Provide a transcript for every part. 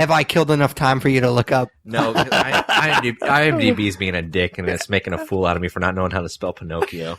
Have I killed enough time for you to look up? No, IMDb's being a dick, and it's making a fool out of me for not knowing how to spell Pinocchio.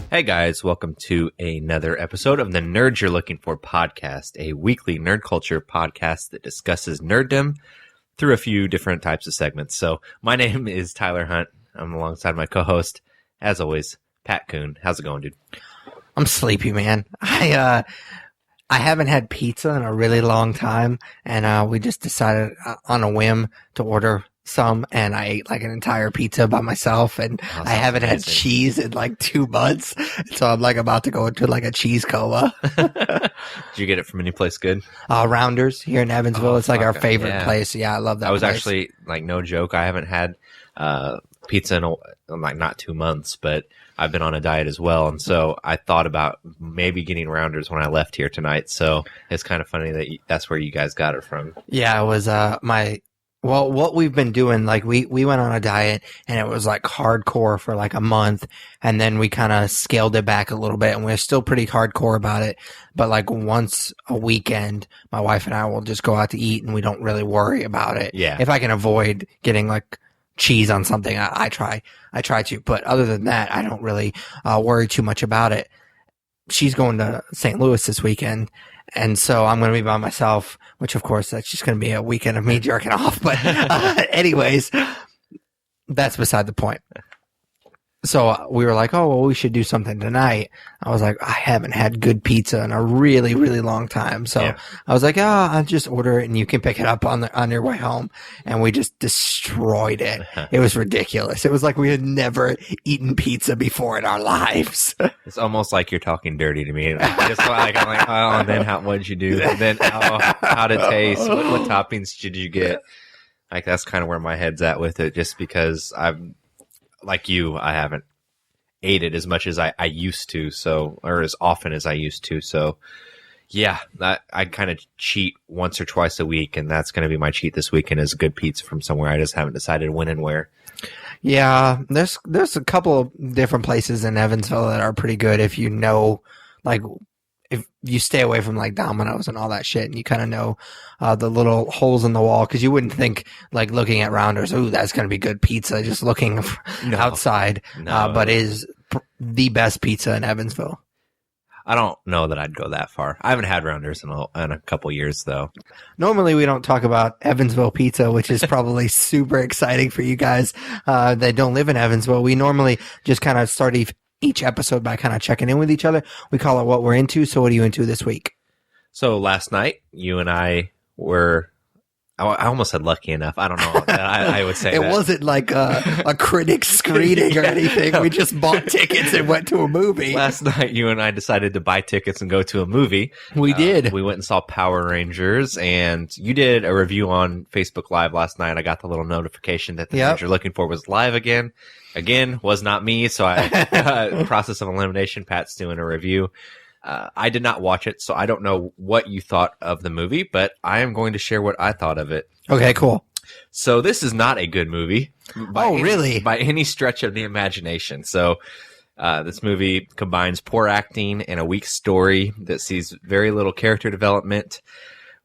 Hey guys, welcome to another episode of the Nerds You're Looking For podcast, a weekly nerd culture podcast that discusses nerddom through a few different types of segments. So my name is Tyler Hunt. I'm alongside my co-host, as always, Pat Kuhn. How's it going, dude? I'm sleepy, man. I haven't had pizza in a really long time, and we just decided on a whim to order some, and I ate like an entire pizza by myself, and I haven't had cheese in like 2 months, so I'm like about to go into like a cheese coma. Did you get it from any place good? Rounders here in Evansville. It's like our favorite place. Yeah, I love that. I was place. Actually, like, no joke, I haven't had pizza in like not 2 months, but I've been on a diet as well, and so I thought about maybe getting Rounders when I left here tonight. So it's kind of funny that that's where you guys got it from. Yeah, it was Well, what we've been doing, like we went on a diet and it was like hardcore for like a month, and then we kind of scaled it back a little bit, and we're still pretty hardcore about it. But like once a weekend, my wife and I will just go out to eat, and we don't really worry about it. Yeah. If I can avoid getting like cheese on something, I try to. But other than that, I don't really worry too much about it. She's going to St. Louis this weekend, and so I'm going to be by myself, which of course that's just going to be a weekend of me jerking off. But anyways, that's beside the point. So we were like, oh, well, we should do something tonight. I was like, I haven't had good pizza in a really, really long time. So yeah. I was like, I'll just order it and you can pick it up on your way home. And we just destroyed it. It was ridiculous. It was like we had never eaten pizza before in our lives. It's almost like you're talking dirty to me. Just like, I'm like, oh, and then what did you do? And then, how'd it taste? What toppings did you get? Like, that's kind of where my head's at with it, just because like you, I haven't ate it as much as I used to, or as often as I used to. So, yeah, I kind of cheat once or twice a week, and that's going to be my cheat this weekend is good pizza from somewhere. I just haven't decided when and where. Yeah, there's a couple of different places in Evansville that are pretty good if you know, like, if you stay away from like Domino's and all that shit, and you kind of know the little holes in the wall, because you wouldn't think, like, looking at Rounders, ooh, that's going to be good pizza, just looking outside, but it is the best pizza in Evansville. I don't know that I'd go that far. I haven't had Rounders in a couple years, though. Normally, we don't talk about Evansville pizza, which is probably super exciting for you guys that don't live in Evansville. We normally just kind of start each episode by kind of checking in with each other. We call it What We're Into. So what are you into this week? So last night, you and I were, I almost said lucky enough. I don't know. I would say it wasn't like a critic screening or anything. No. We just bought tickets and went to a movie. Last night, you and I decided to buy tickets and go to a movie. We did. We went and saw Power Rangers, and you did a review on Facebook Live last night. I got the little notification that the Nerd You're Looking For was live again. Again, was not me, so I process of elimination. Pat's doing a review. I did not watch it, so I don't know what you thought of the movie, but I am going to share what I thought of it. Okay, cool. So this is not a good movie. Really? By any stretch of the imagination. So this movie combines poor acting and a weak story that sees very little character development,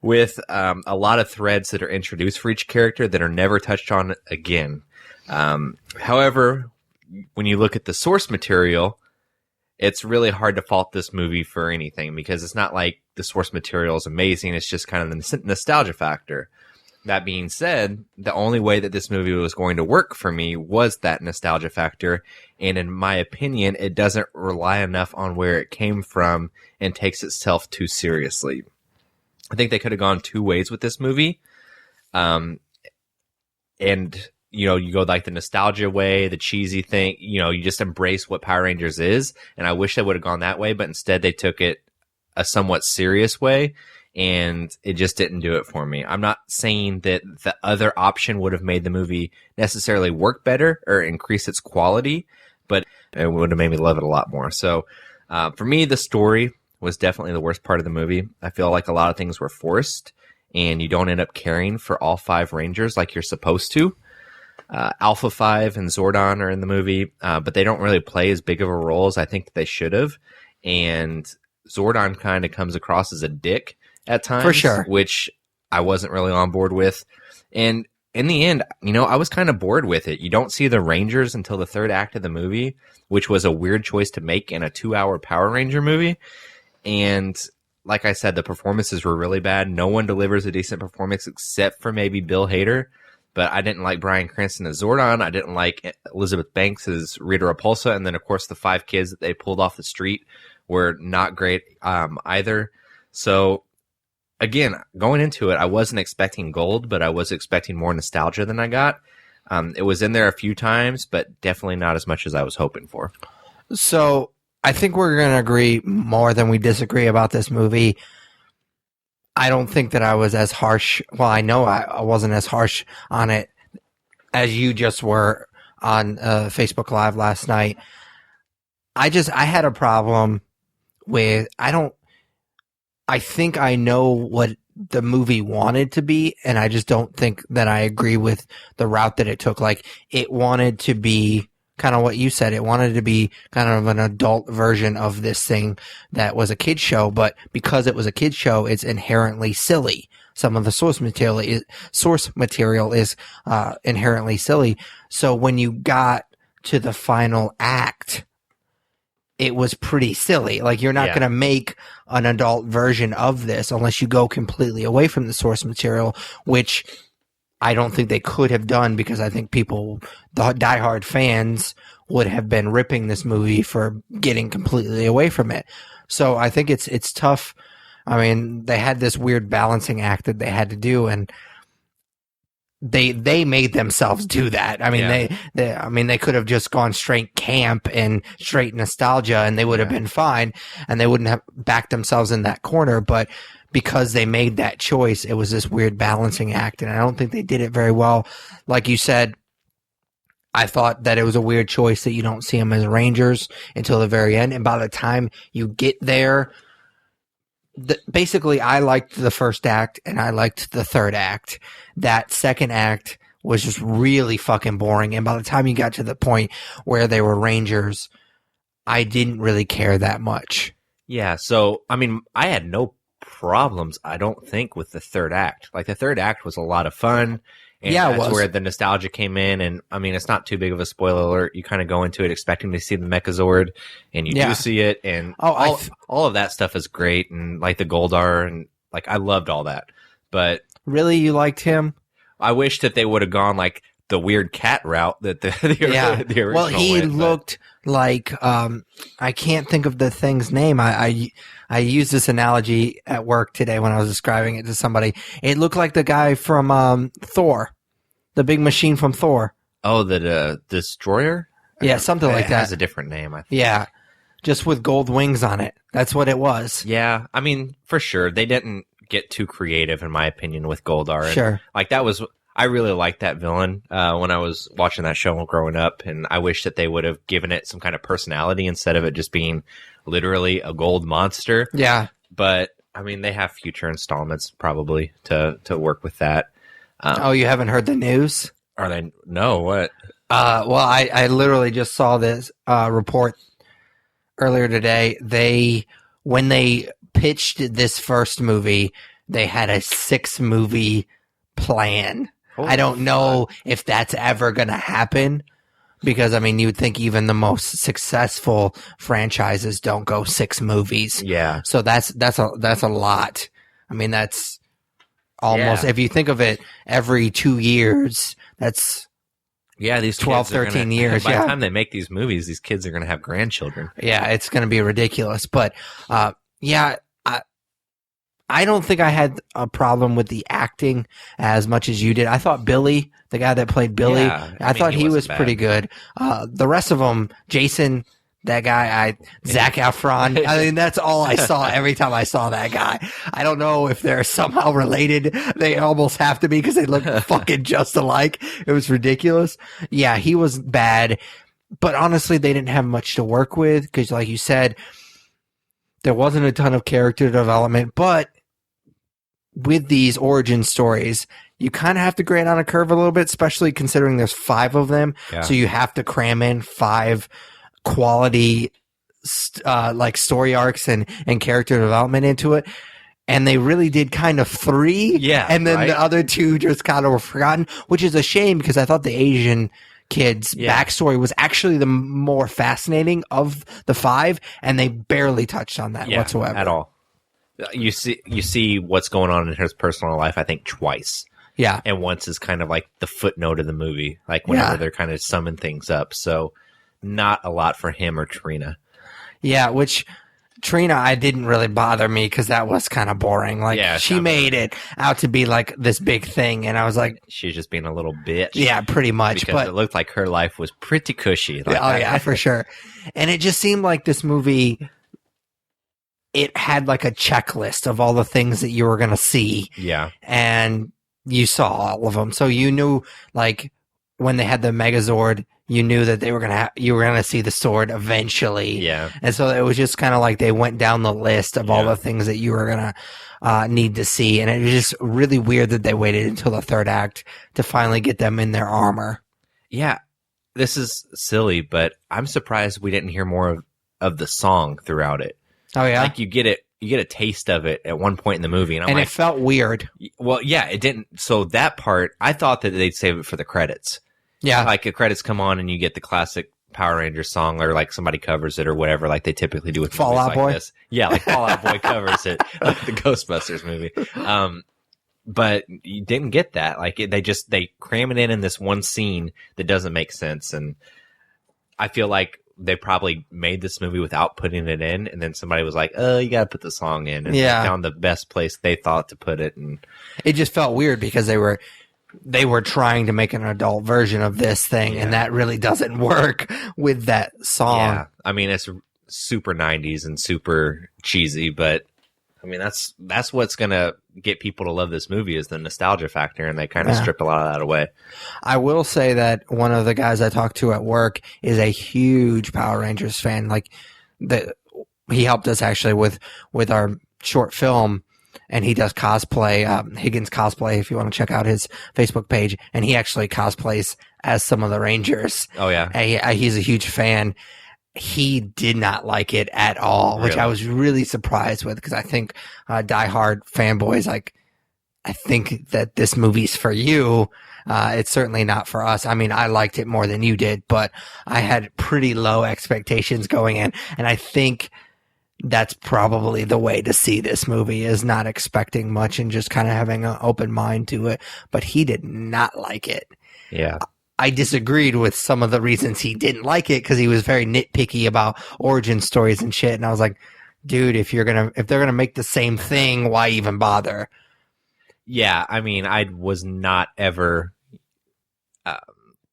with a lot of threads that are introduced for each character that are never touched on again. However, when you look at the source material, it's really hard to fault this movie for anything, because it's not like the source material is amazing. It's just kind of the nostalgia factor. That being said, the only way that this movie was going to work for me was that nostalgia factor. And in my opinion, it doesn't rely enough on where it came from and takes itself too seriously. I think they could have gone two ways with this movie. And, you know, you go like the nostalgia way, the cheesy thing, you know, you just embrace what Power Rangers is. And I wish they would have gone that way, but instead they took it a somewhat serious way, and it just didn't do it for me. I'm not saying that the other option would have made the movie necessarily work better or increase its quality, but it would have made me love it a lot more. So for me, the story was definitely the worst part of the movie. I feel like a lot of things were forced, and you don't end up caring for all 5 Rangers like you're supposed to. Alpha 5 and Zordon are in the movie, but they don't really play as big of a role as I think they should have. And Zordon kind of comes across as a dick at times, For sure. which I wasn't really on board with. And in the end, I was kind of bored with it. You don't see the Rangers until the 3rd act of the movie, which was a weird choice to make in a 2-hour Power Ranger movie. And like I said, the performances were really bad. No one delivers a decent performance except for maybe Bill Hader. But I didn't like Bryan Cranston as Zordon. I didn't like Elizabeth Banks as Rita Repulsa. And then, of course, the 5 kids that they pulled off the street were not great either. So, again, going into it, I wasn't expecting gold, but I was expecting more nostalgia than I got. It was in there a few times, but definitely not as much as I was hoping for. So I think we're going to agree more than we disagree about this movie. I don't think that I was as harsh. Well, I know I wasn't as harsh on it as you just were on Facebook Live last night. I had a problem with, I think I know what the movie wanted to be, and I just don't think that I agree with the route that it took. Like, it wanted to be kind of what you said. It wanted to be kind of an adult version of this thing that was a kid's show, but because it was a kid's show, it's inherently silly. Some of the source material is inherently silly. So when you got to the final act, it was pretty silly. Like, you're not going to make an adult version of this unless you go completely away from the source material, which I don't think they could have done, because I think the diehard fans would have been ripping this movie for getting completely away from it. So I think it's tough. I mean, they had this weird balancing act that they had to do, and they made themselves do that. I mean, they could have just gone straight camp and straight nostalgia, and they would have been fine, and they wouldn't have backed themselves in that corner. But because they made that choice, it was this weird balancing act, and I don't think they did it very well. Like you said, I thought that it was a weird choice that you don't see them as Rangers until the very end, and by the time you get there, basically, I liked the first act, and I liked the 3rd act. That 2nd act was just really fucking boring, and by the time you got to the point where they were Rangers, I didn't really care that much. Yeah, so, I mean, I had no problems, I don't think, with the 3rd act. Like, the 3rd act was a lot of fun, and that's where the nostalgia came in. And I mean, it's not too big of a spoiler alert. You kind of go into it expecting to see the Megazord, and you do see it, and all of that stuff is great, and like the Goldar, and like, I loved all that. But really, you liked him? I wish that they would have gone like the weird cat route that the original well, he went, looked like I can't think of the thing's name. I used this analogy at work today when I was describing it to somebody. It looked like the guy from Thor, the big machine from Thor. Oh, the Destroyer? Yeah, something like that. It has a different name, I think. Yeah, just with gold wings on it. That's what it was. Yeah, I mean, for sure. They didn't get too creative, in my opinion, with Goldar. And, sure. Like, I really liked that villain when I was watching that show growing up, and I wish that they would have given it some kind of personality instead of it just being literally a gold monster. Yeah. But, I mean, they have future installments probably to work with that. You haven't heard the news? Are they? No, what? Well, I literally just saw this report earlier today. When they pitched this first movie, they had a 6-movie plan. I don't know if that's ever going to happen, because I mean, you would think even the most successful franchises don't go 6 movies. Yeah. So that's a lot. I mean, that's almost, if you think of it, every 2 years, that's these 12, 13 years. By the time they make these movies, these kids are going to have grandchildren. Yeah, it's going to be ridiculous. But I don't think I had a problem with the acting as much as you did. I thought Billy, the guy that played Billy, I thought he was pretty good. The rest of them, Jason That guy, Zac Efron. I mean, that's all I saw every time I saw that guy. I don't know if they're somehow related. They almost have to be because they look fucking just alike. It was ridiculous. Yeah, he was bad. But honestly, they didn't have much to work with because, like you said, there wasn't a ton of character development. But with these origin stories, you kind of have to grade on a curve a little bit, especially considering there's 5 of them. Yeah. So you have to cram in 5 quality like story arcs and character development into it, and they really did kind of 3, and then the other 2 just kind of were forgotten, which is a shame because I thought the Asian kid's backstory was actually the more fascinating of the 5, and they barely touched on that whatsoever at all. You see what's going on in his personal life, I think, twice. Yeah, and once is kind of like the footnote of the movie, like whenever they're kind of summing things up. So not a lot for him or Trina. Yeah, which Trina, I didn't really bother me because that was kind of boring. Like, she made it out to be like this big thing, and I was like, she's just being a little bitch. Yeah, pretty much. Because it looked like her life was pretty cushy. Like, yeah, for sure. And it just seemed like this movie, it had like a checklist of all the things that you were going to see. Yeah. And you saw all of them. So you knew, like, when they had the Megazord, you knew that you were gonna see the sword eventually. Yeah. And so it was just kind of like they went down the list of all the things that you were gonna need to see, and it was just really weird that they waited until the 3rd act to finally get them in their armor. Yeah, this is silly, but I'm surprised we didn't hear more of the song throughout it. Oh yeah, like you get a taste of it at one point in the movie, and it felt weird. Well, yeah, it didn't. So that part, I thought that they'd save it for the credits. Yeah. Like the credits come on and you get the classic Power Rangers song, or like somebody covers it or whatever, like they typically do with Fall Out Boy. This. Yeah, like Fall Out Boy covers it, like the Ghostbusters movie. But you didn't get that. Like they cram it in this one scene that doesn't make sense. And I feel like they probably made this movie without putting it in, and then somebody was like, "Oh, you got to put the song in," and they found the best place they thought to put it. And it just felt weird because they were trying to make an adult version of this thing, and that really doesn't work with that song. Yeah, I mean, it's super 90s and super cheesy, but I mean, that's what's going to get people to love this movie is the nostalgia factor, and they kind of stripped a lot of that away. I will say that one of the guys I talked to at work is a huge Power Rangers fan. Like, he helped us actually with our short film, and he does cosplay, Higgins Cosplay, if you want to check out his Facebook page. And he actually cosplays as some of the Rangers. Oh, yeah. He's a huge fan. He did not like it at all, which I was really surprised with, because I think diehard fanboys, like, I think that this movie's for you. It's certainly not for us. I mean, I liked it more than you did, but I had pretty low expectations going in. And I think that's probably the way to see this movie, is not expecting much and just kind of having an open mind to it. But he did not like it. Yeah. I disagreed with some of the reasons he didn't like it, because he was very nitpicky about origin stories and shit. And I was like, dude, if they're gonna make the same thing, why even bother? Yeah, I mean, I was not ever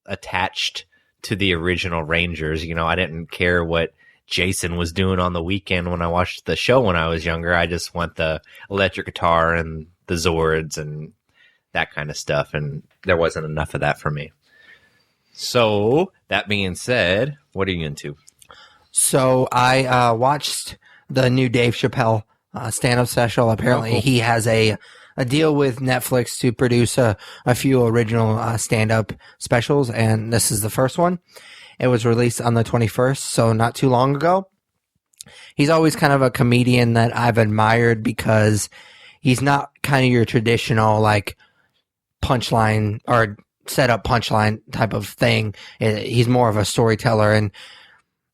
attached to the original Rangers. You know, I didn't care what Jason was doing on the weekend when I watched the show when I was younger. I just want the electric guitar and the Zords and that kind of stuff, and there wasn't enough of that for me. So, that being said, what are you into? So, I watched the new Dave Chapelle stand-up special. Apparently, he has a deal with Netflix to produce a few original stand-up specials, and this is the first one. It was released on the 21st, so not too long ago. He's always kind of a comedian that I've admired, because he's not kind of your traditional, like, punchline or set-up punchline type of thing. He's more of a storyteller, and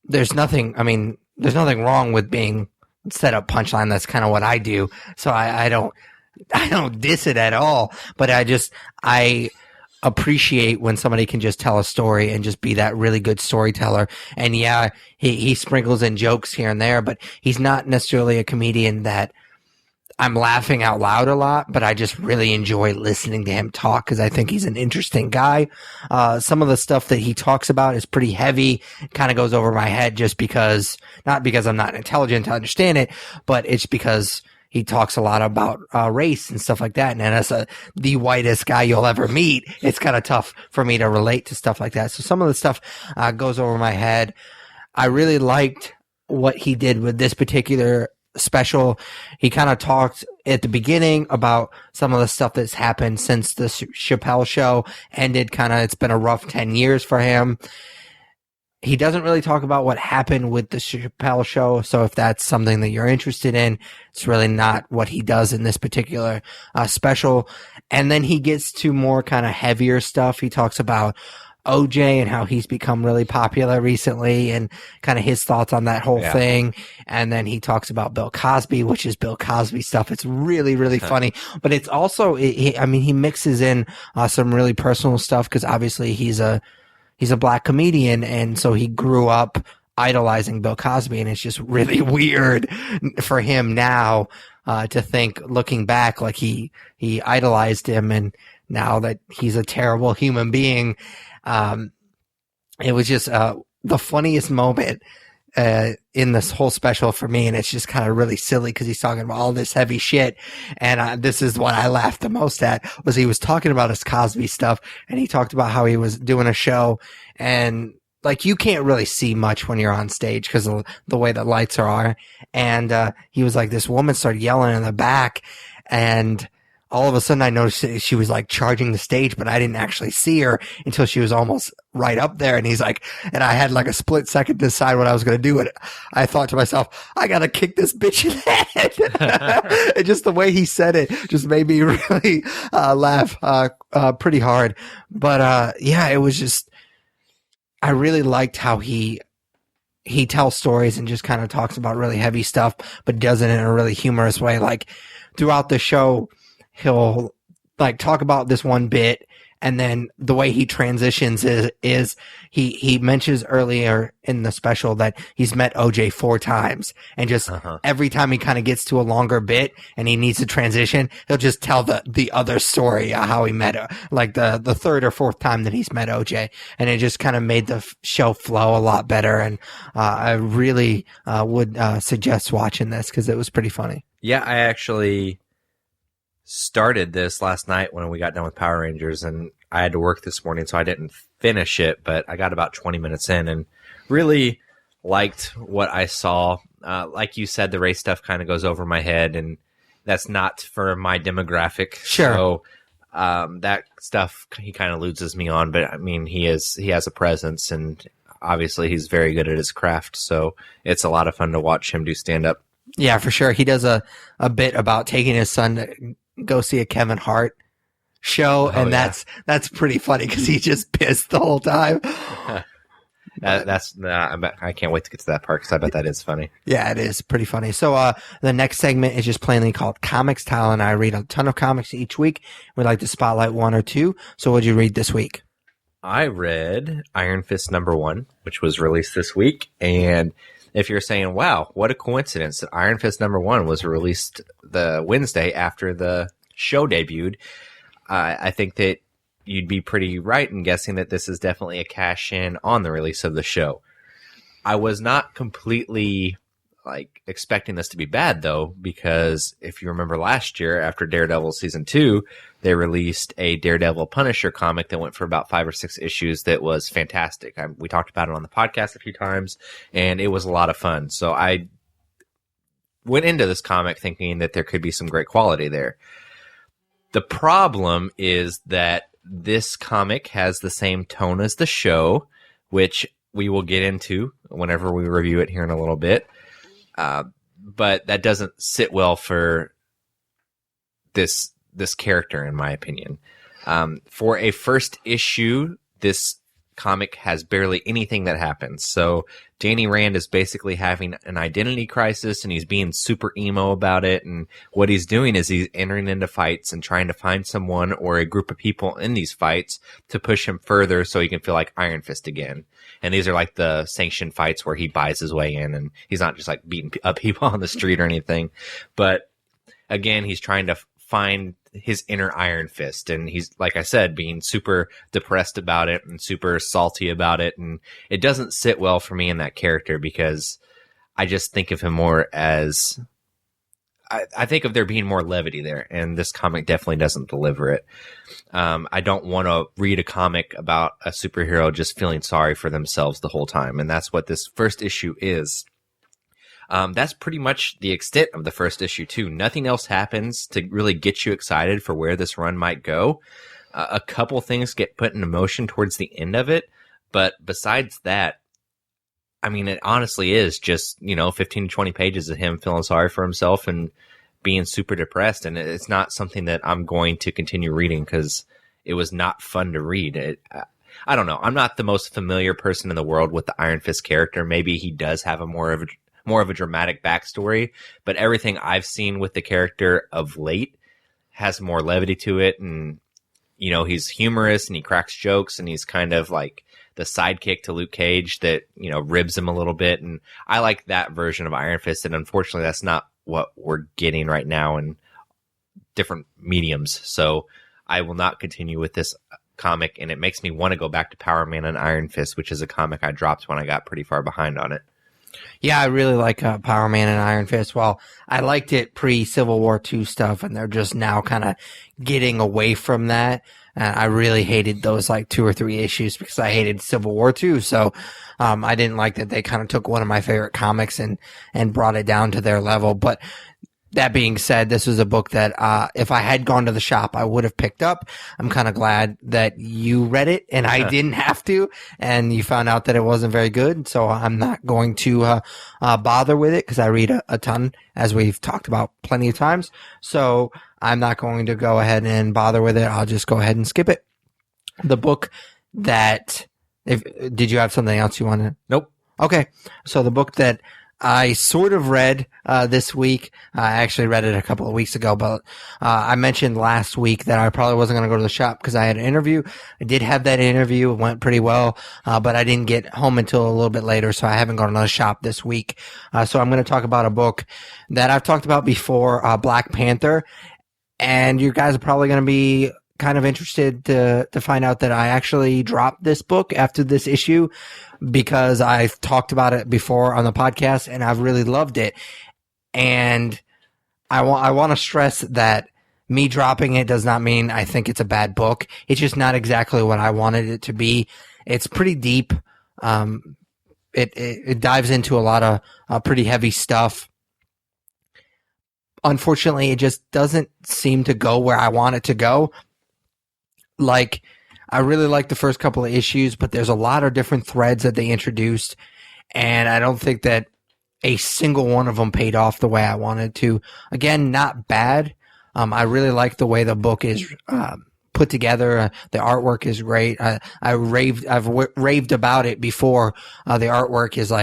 there's nothing wrong with being set-up punchline. That's kind of what I do, so I don't diss it at all, but I appreciate when somebody can just tell a story and just be that really good storyteller. And yeah, he sprinkles in jokes here and there, but he's not necessarily a comedian that I'm laughing out loud a lot, but I just really enjoy listening to him talk because I think he's an interesting guy. Some of the stuff that he talks about is pretty heavy, kind of goes over my head just because, not because I'm not intelligent to understand it, but it's because he talks a lot about race and stuff like that. And as the whitest guy you'll ever meet, it's kind of tough for me to relate to stuff like that. So some of the stuff goes over my head. I really liked what he did with this particular special. He kind of talked at the beginning about some of the stuff that's happened since the Chapelle show ended. It's been a rough 10 years for him. He doesn't really talk about what happened with the Chapelle show. So if that's something that you're interested in, it's really not what he does in this particular special. And then he gets to more kind of heavier stuff. He talks about OJ and how he's become really popular recently and kind of his thoughts on that whole thing. And then he talks about Bill Cosby, which is Bill Cosby stuff. It's really, really funny, but it's also, he mixes in some really personal stuff because obviously he's a black comedian. And so he grew up idolizing Bill Cosby, and it's just really weird for him now to think, looking back, like he idolized him, and now that he's a terrible human being. It was just the funniest moment in this whole special for me, and it's just kind of really silly because he's talking about all this heavy shit, and this is what I laughed the most at, was he was talking about his Cosby stuff, and he talked about how he was doing a show, and like you can't really see much when you're on stage because of the way the lights are, and he was like, this woman started yelling in the back, and all of a sudden I noticed she was like charging the stage, but I didn't actually see her until she was almost right up there. And he's like, and I had like a split second to decide what I was going to do. And I thought to myself, I got to kick this bitch in the head. And just the way he said it just made me really laugh pretty hard. But it was just, I really liked how he tells stories and just kind of talks about really heavy stuff, but does it in a really humorous way. Like throughout the show, he'll like talk about this one bit, and then the way he transitions is he mentions earlier in the special that he's met OJ 4 times, and just every time he kind of gets to a longer bit and he needs to transition, he'll just tell the other story how he met her, like the third or fourth time that he's met OJ, and it just kind of made the show flow a lot better. And I really would suggest watching this because it was pretty funny. Yeah, I actually started this last night when we got done with Power Rangers, and I had to work this morning, so I didn't finish it, but I got about 20 minutes in and really liked what I saw. Like you said, the race stuff kind of goes over my head, and that's not for my demographic. Sure. So that stuff he kind of loses me on, but I mean, he has a presence, and obviously he's very good at his craft, so it's a lot of fun to watch him do stand-up. Yeah, for sure. He does a bit about taking his son to go see a Kevin Hart show, and that's pretty funny because he's just pissed the whole time. I can't wait to get to that part because I bet that is funny. Yeah, it is pretty funny. So the next segment is just plainly called Comics. Tyler and I read a ton of comics each week. We like to spotlight one or two. So what'd you read this week? I read Iron Fist #1, which was released this week, and if you're saying, wow, what a coincidence that Iron Fist #1 was released the Wednesday after the show debuted, I think that you'd be pretty right in guessing that this is definitely a cash-in on the release of the show. I was not completely expecting this to be bad, though, because if you remember last year, after Daredevil Season 2, they released a Daredevil Punisher comic that went for about 5 or 6 issues that was fantastic. We talked about it on the podcast a few times, and it was a lot of fun. So I went into this comic thinking that there could be some great quality there. The problem is that this comic has the same tone as the show, which we will get into whenever we review it here in a little bit. But that doesn't sit well for this character, in my opinion. For a first issue, this comic has barely anything that happens. So Danny Rand is basically having an identity crisis, and he's being super emo about it. And what he's doing is he's entering into fights and trying to find someone or a group of people in these fights to push him further so he can feel like Iron Fist again. And these are like the sanctioned fights where he buys his way in, and he's not just like beating up people on the street or anything. But again, he's trying to find his inner Iron Fist, and he's, like I said, being super depressed about it and super salty about it, and it doesn't sit well for me in that character because I just think of him more as I think of there being more levity there, and this comic definitely doesn't deliver it. I don't want to read a comic about a superhero just feeling sorry for themselves the whole time, and that's what this first issue is. That's pretty much the extent of the first issue, too. Nothing else happens to really get you excited for where this run might go. A couple things get put into motion towards the end of it, but besides that, I mean, it honestly is just, 15 to 20 pages of him feeling sorry for himself and being super depressed. And it's not something that I'm going to continue reading because it was not fun to read. I don't know. I'm not the most familiar person in the world with the Iron Fist character. Maybe he does have a more of a dramatic backstory, but everything I've seen with the character of late has more levity to it. And, he's humorous and he cracks jokes and he's kind of like the sidekick to Luke Cage that, ribs him a little bit. And I like that version of Iron Fist. And unfortunately, that's not what we're getting right now in different mediums. So I will not continue with this comic. And it makes me want to go back to Power Man and Iron Fist, which is a comic I dropped when I got pretty far behind on it. Yeah, I really like Power Man and Iron Fist. Well, I liked it pre-Civil War II stuff, and they're just now kind of getting away from that. I really hated those 2 or 3 issues because I hated Civil War II. So I didn't like that they kind of took one of my favorite comics and brought it down to their level. But that being said, this was a book that if I had gone to the shop, I would have picked up. I'm kind of glad that you read it and I didn't have to, and you found out that it wasn't very good. So I'm not going to bother with it because I read a ton, as we've talked about plenty of times. So I'm not going to go ahead and bother with it. I'll just go ahead and skip it. The book that did you have something else you wanted? Nope. Okay. So the book that I sort of read this week. I actually read it a couple of weeks ago, but I mentioned last week that I probably wasn't going to go to the shop because I had an interview. I did have that interview. It went pretty well, but I didn't get home until a little bit later, so I haven't gone to the shop this week. So I'm going to talk about a book that I've talked about before, Black Panther, and you guys are probably going to be kind of interested to find out that I actually dropped this book after this issue because I've talked about it before on the podcast and I've really loved it. And I want to stress that me dropping it does not mean I think it's a bad book. It's just not exactly what I wanted it to be. It's pretty deep. It dives into a lot of pretty heavy stuff. Unfortunately, it just doesn't seem to go where I want it to go. I really like the first couple of issues, but there's a lot of different threads that they introduced, and I don't think that a single one of them paid off the way I wanted to. Again, not bad. I really like the way the book is put together. The artwork is great. I've raved about it before. The artwork is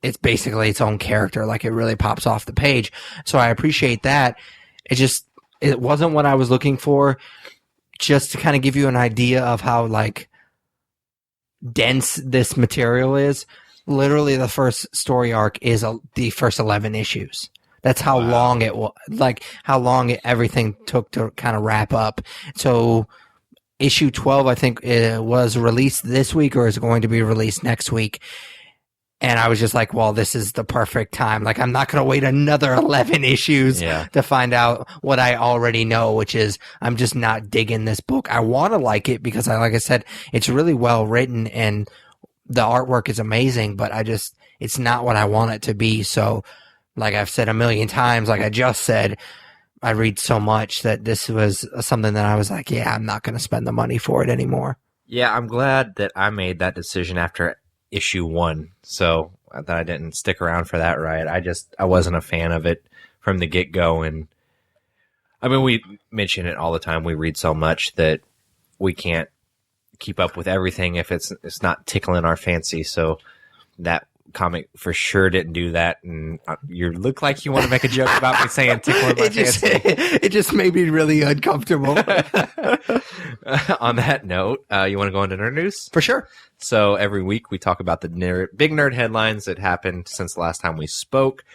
it's basically its own character. It really pops off the page. So I appreciate that. It wasn't what I was looking for. Just to kind of give you an idea of how dense this material is, literally the first story arc is the first 11 issues. That's how long it was, everything took to kind of wrap up. So issue 12, I think, was released this week or is going to be released next week. And I was just like, well, this is the perfect time. I'm not going to wait another 11 issues to find out what I already know, which is I'm just not digging this book. I want to like it because, like I said, it's really well written and the artwork is amazing, but it's not what I want it to be. So like I've said a million times, like I just said, I read so much that this was something that I was like, yeah, I'm not going to spend the money for it anymore. Yeah, I'm glad that I made that decision after issue 1, so that I didn't stick around for that ride. I wasn't a fan of it from the get-go, and I mean, we mention it all the time. We read so much that we can't keep up with everything if it's not tickling our fancy, so that comic for sure didn't do that, and you look like you want to make a joke about me saying tickling my fancy. It just made me really uncomfortable. On that note, you want to go into nerd news? For sure. So every week we talk about the big nerd headlines that happened since the last time we spoke.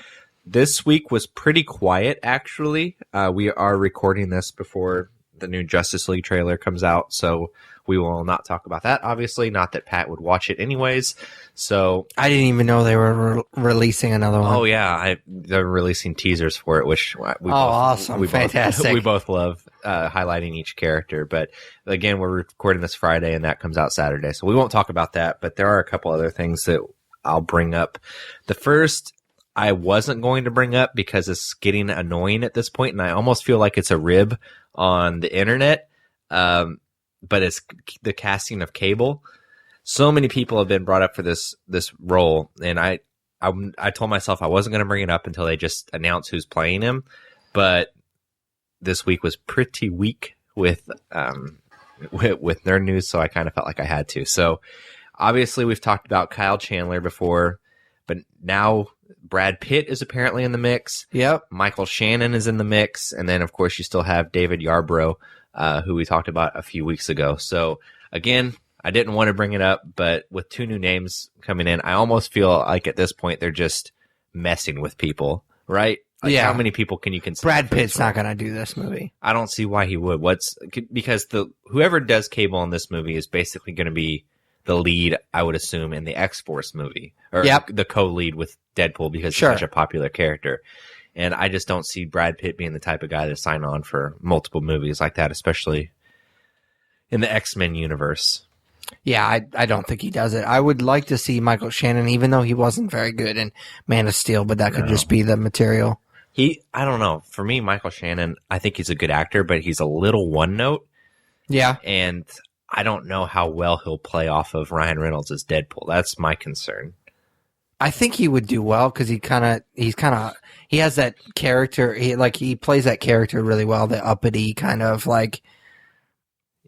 This week was pretty quiet, actually. We are recording this before the new Justice League trailer comes out, so we will not talk about that, obviously. Not that Pat would watch it anyways. So I didn't even know they were releasing another one. Oh, yeah. They're releasing teasers for it, which awesome. Fantastic. We both love highlighting each character. But again, we're recording this Friday, and that comes out Saturday. So we won't talk about that, but there are a couple other things that I'll bring up. The first I wasn't going to bring up because it's getting annoying at this point, and I almost feel like it's a rib on the internet. But it's the casting of Cable. So many people have been brought up for this role, and I told myself I wasn't going to bring it up until they just announced who's playing him. But this week was pretty weak with nerd news, so I kind of felt like I had to. So obviously we've talked about Kyle Chandler before, but now Brad Pitt is apparently in the mix. Yep. Michael Shannon is in the mix, and then of course you still have David Yarbrough, who we talked about a few weeks ago. So again, I didn't want to bring it up, but with two new names coming in, I almost feel like at this point they're just messing with people, right? Like yeah. How many people can you consider? Brad Pitt's not going to do this movie. I don't see why he would. Because whoever does Cable in this movie is basically going to be the lead, I would assume, in the X-Force movie, or the co-lead with Deadpool because he's such a popular character. And I just don't see Brad Pitt being the type of guy to sign on for multiple movies like that, especially in the X-Men universe. Yeah, I don't think he does it. I would like to see Michael Shannon, even though he wasn't very good in Man of Steel, but that could just be the material. I don't know. For me, Michael Shannon, I think he's a good actor, but he's a little one note. Yeah. And I don't know how well he'll play off of Ryan Reynolds as Deadpool. That's my concern. I think he would do well because he has that character. He plays that character really well. The uppity kind of like,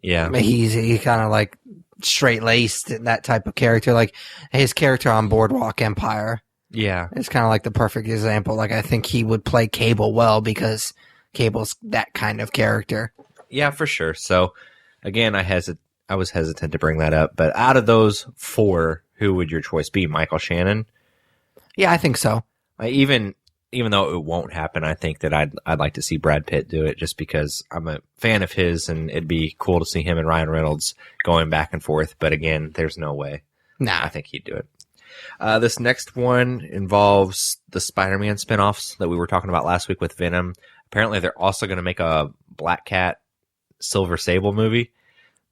yeah. He kind of like straight laced, that type of character. Like his character on Boardwalk Empire. Yeah, it's kind of like the perfect example. Like I think he would play Cable well because Cable's that kind of character. Yeah, for sure. So again, I was hesitant to bring that up, but out of those four, who would your choice be? Michael Shannon? Yeah, I think so. Even though it won't happen, I think that I'd like to see Brad Pitt do it just because I'm a fan of his, and it'd be cool to see him and Ryan Reynolds going back and forth. But again, there's no way. Nah, I think he'd do it. This next one involves the Spider-Man spinoffs that we were talking about last week with Venom. Apparently, they're also going to make a Black Cat, Silver Sable movie.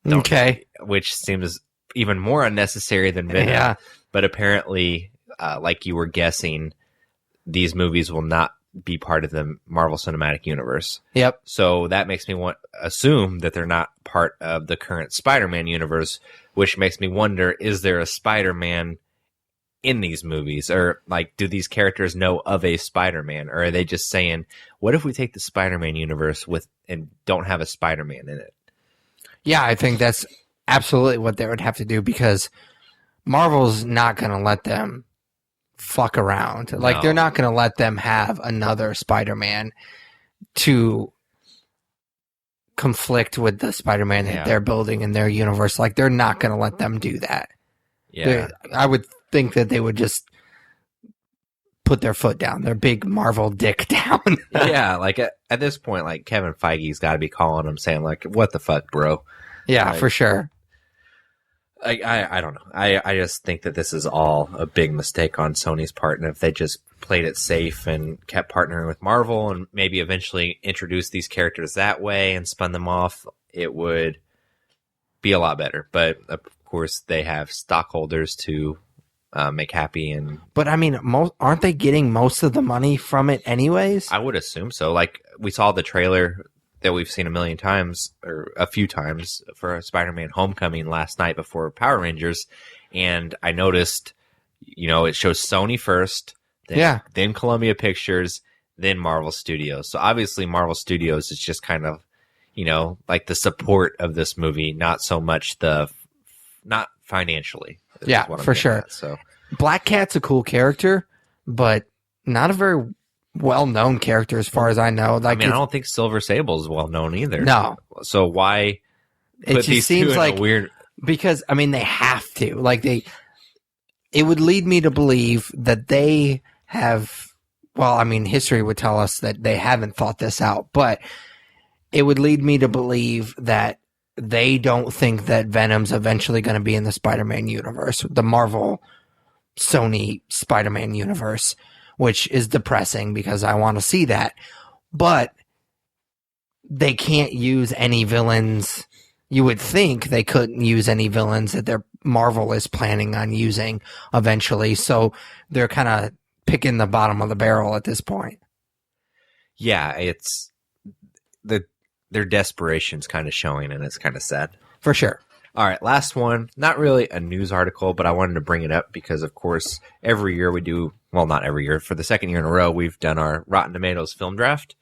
Which seems even more unnecessary than Venom. Yeah. But apparently, like you were guessing, these movies will not be part of the Marvel Cinematic Universe. Yep. So that makes me assume that they're not part of the current Spider-Man universe, which makes me wonder, is there a Spider-Man in these movies? Or like, do these characters know of a Spider-Man? Or are they just saying, what if we take the Spider-Man universe and don't have a Spider-Man in it? Yeah, I think that's absolutely what they would have to do because Marvel's not going to let them fuck around. Like, they're not going to let them have another Spider-Man to conflict with the Spider-Man that they're building in their universe. Like, they're not going to let them do that. Yeah. I would think that they would just put their foot down, their big Marvel dick down. Yeah, like at this point, like Kevin Feige's got to be calling him saying like, what the fuck, bro? Yeah, like, for sure. I don't know. I just think that this is all a big mistake on Sony's part, and if they just played it safe and kept partnering with Marvel and maybe eventually introduced these characters that way and spun them off, it would be a lot better. But of course, they have stockholders to make happy. But I mean, aren't they getting most of the money from it anyways? I would assume so. Like we saw the trailer that we've seen a million times or a few times for Spider-Man Homecoming last night before Power Rangers. And I noticed, it shows Sony first, then Columbia Pictures, then Marvel Studios. So obviously Marvel Studios is just kind of, like the support of this movie, not so much not financially. Yeah, for sure. So Black Cat's a cool character, but not a very well-known character as far as I know. Like, I don't think Silver Sable is well-known either. No. So why put it just seems like weird... Because, they have to. Like, it would lead me to believe that they have well, I mean, history would tell us that they haven't thought this out, but it would lead me to believe that they don't think that Venom's eventually going to be in the Spider-Man universe, the Marvel Sony Spider-Man universe, which is depressing because I want to see that. But they can't use any villains. You would think they couldn't use any villains that their Marvel is planning on using eventually. So they're kind of picking the bottom of the barrel at this point. Yeah, it's their desperation's kind of showing, and it's kind of sad. For sure. All right, last one. Not really a news article, but I wanted to bring it up because, of course, every year we do, well, not every year, for the second year in a row, we've done our Rotten Tomatoes film draft,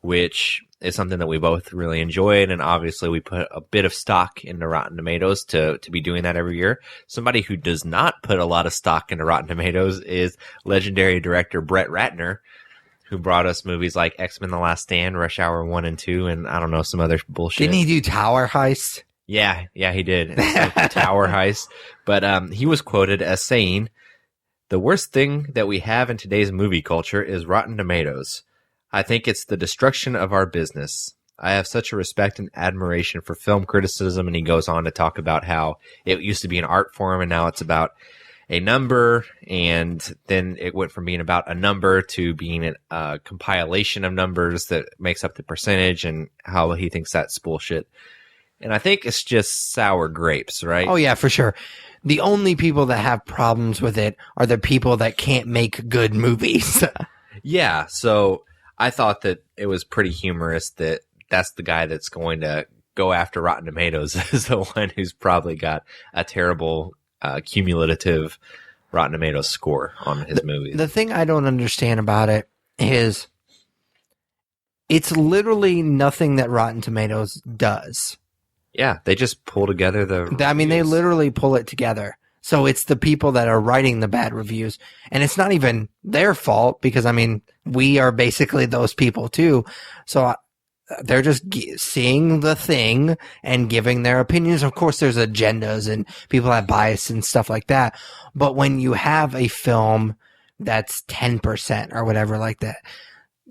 which is something that we both really enjoyed, and obviously we put a bit of stock into Rotten Tomatoes to be doing that every year. Somebody who does not put a lot of stock into Rotten Tomatoes is legendary director Brett Ratner, who brought us movies like X-Men: The Last Stand, Rush Hour 1 and 2, and I don't know, some other bullshit. Didn't he do Tower Heist? Yeah, he did. Tower Heist. But he was quoted as saying, "The worst thing that we have in today's movie culture is Rotten Tomatoes. I think it's the destruction of our business. I have such a respect and admiration for film criticism," and he goes on to talk about how it used to be an art form and now it's about a number, and then it went from being about a number to being a compilation of numbers that makes up the percentage, and how he thinks that's bullshit. And I think it's just sour grapes, right? Oh, yeah, for sure. The only people that have problems with it are the people that can't make good movies. Yeah, so I thought that it was pretty humorous that that's the guy that's going to go after Rotten Tomatoes as the one who's probably got a terrible cumulative Rotten Tomatoes score on his movies. The thing I don't understand about it is it's literally nothing that Rotten Tomatoes does. Yeah, they just pull together they literally pull it together. So it's the people that are writing the bad reviews, and it's not even their fault because, I mean, we are basically those people too. So they're just seeing the thing and giving their opinions. Of course, there's agendas and people have bias and stuff like that. But when you have a film that's 10% or whatever like that,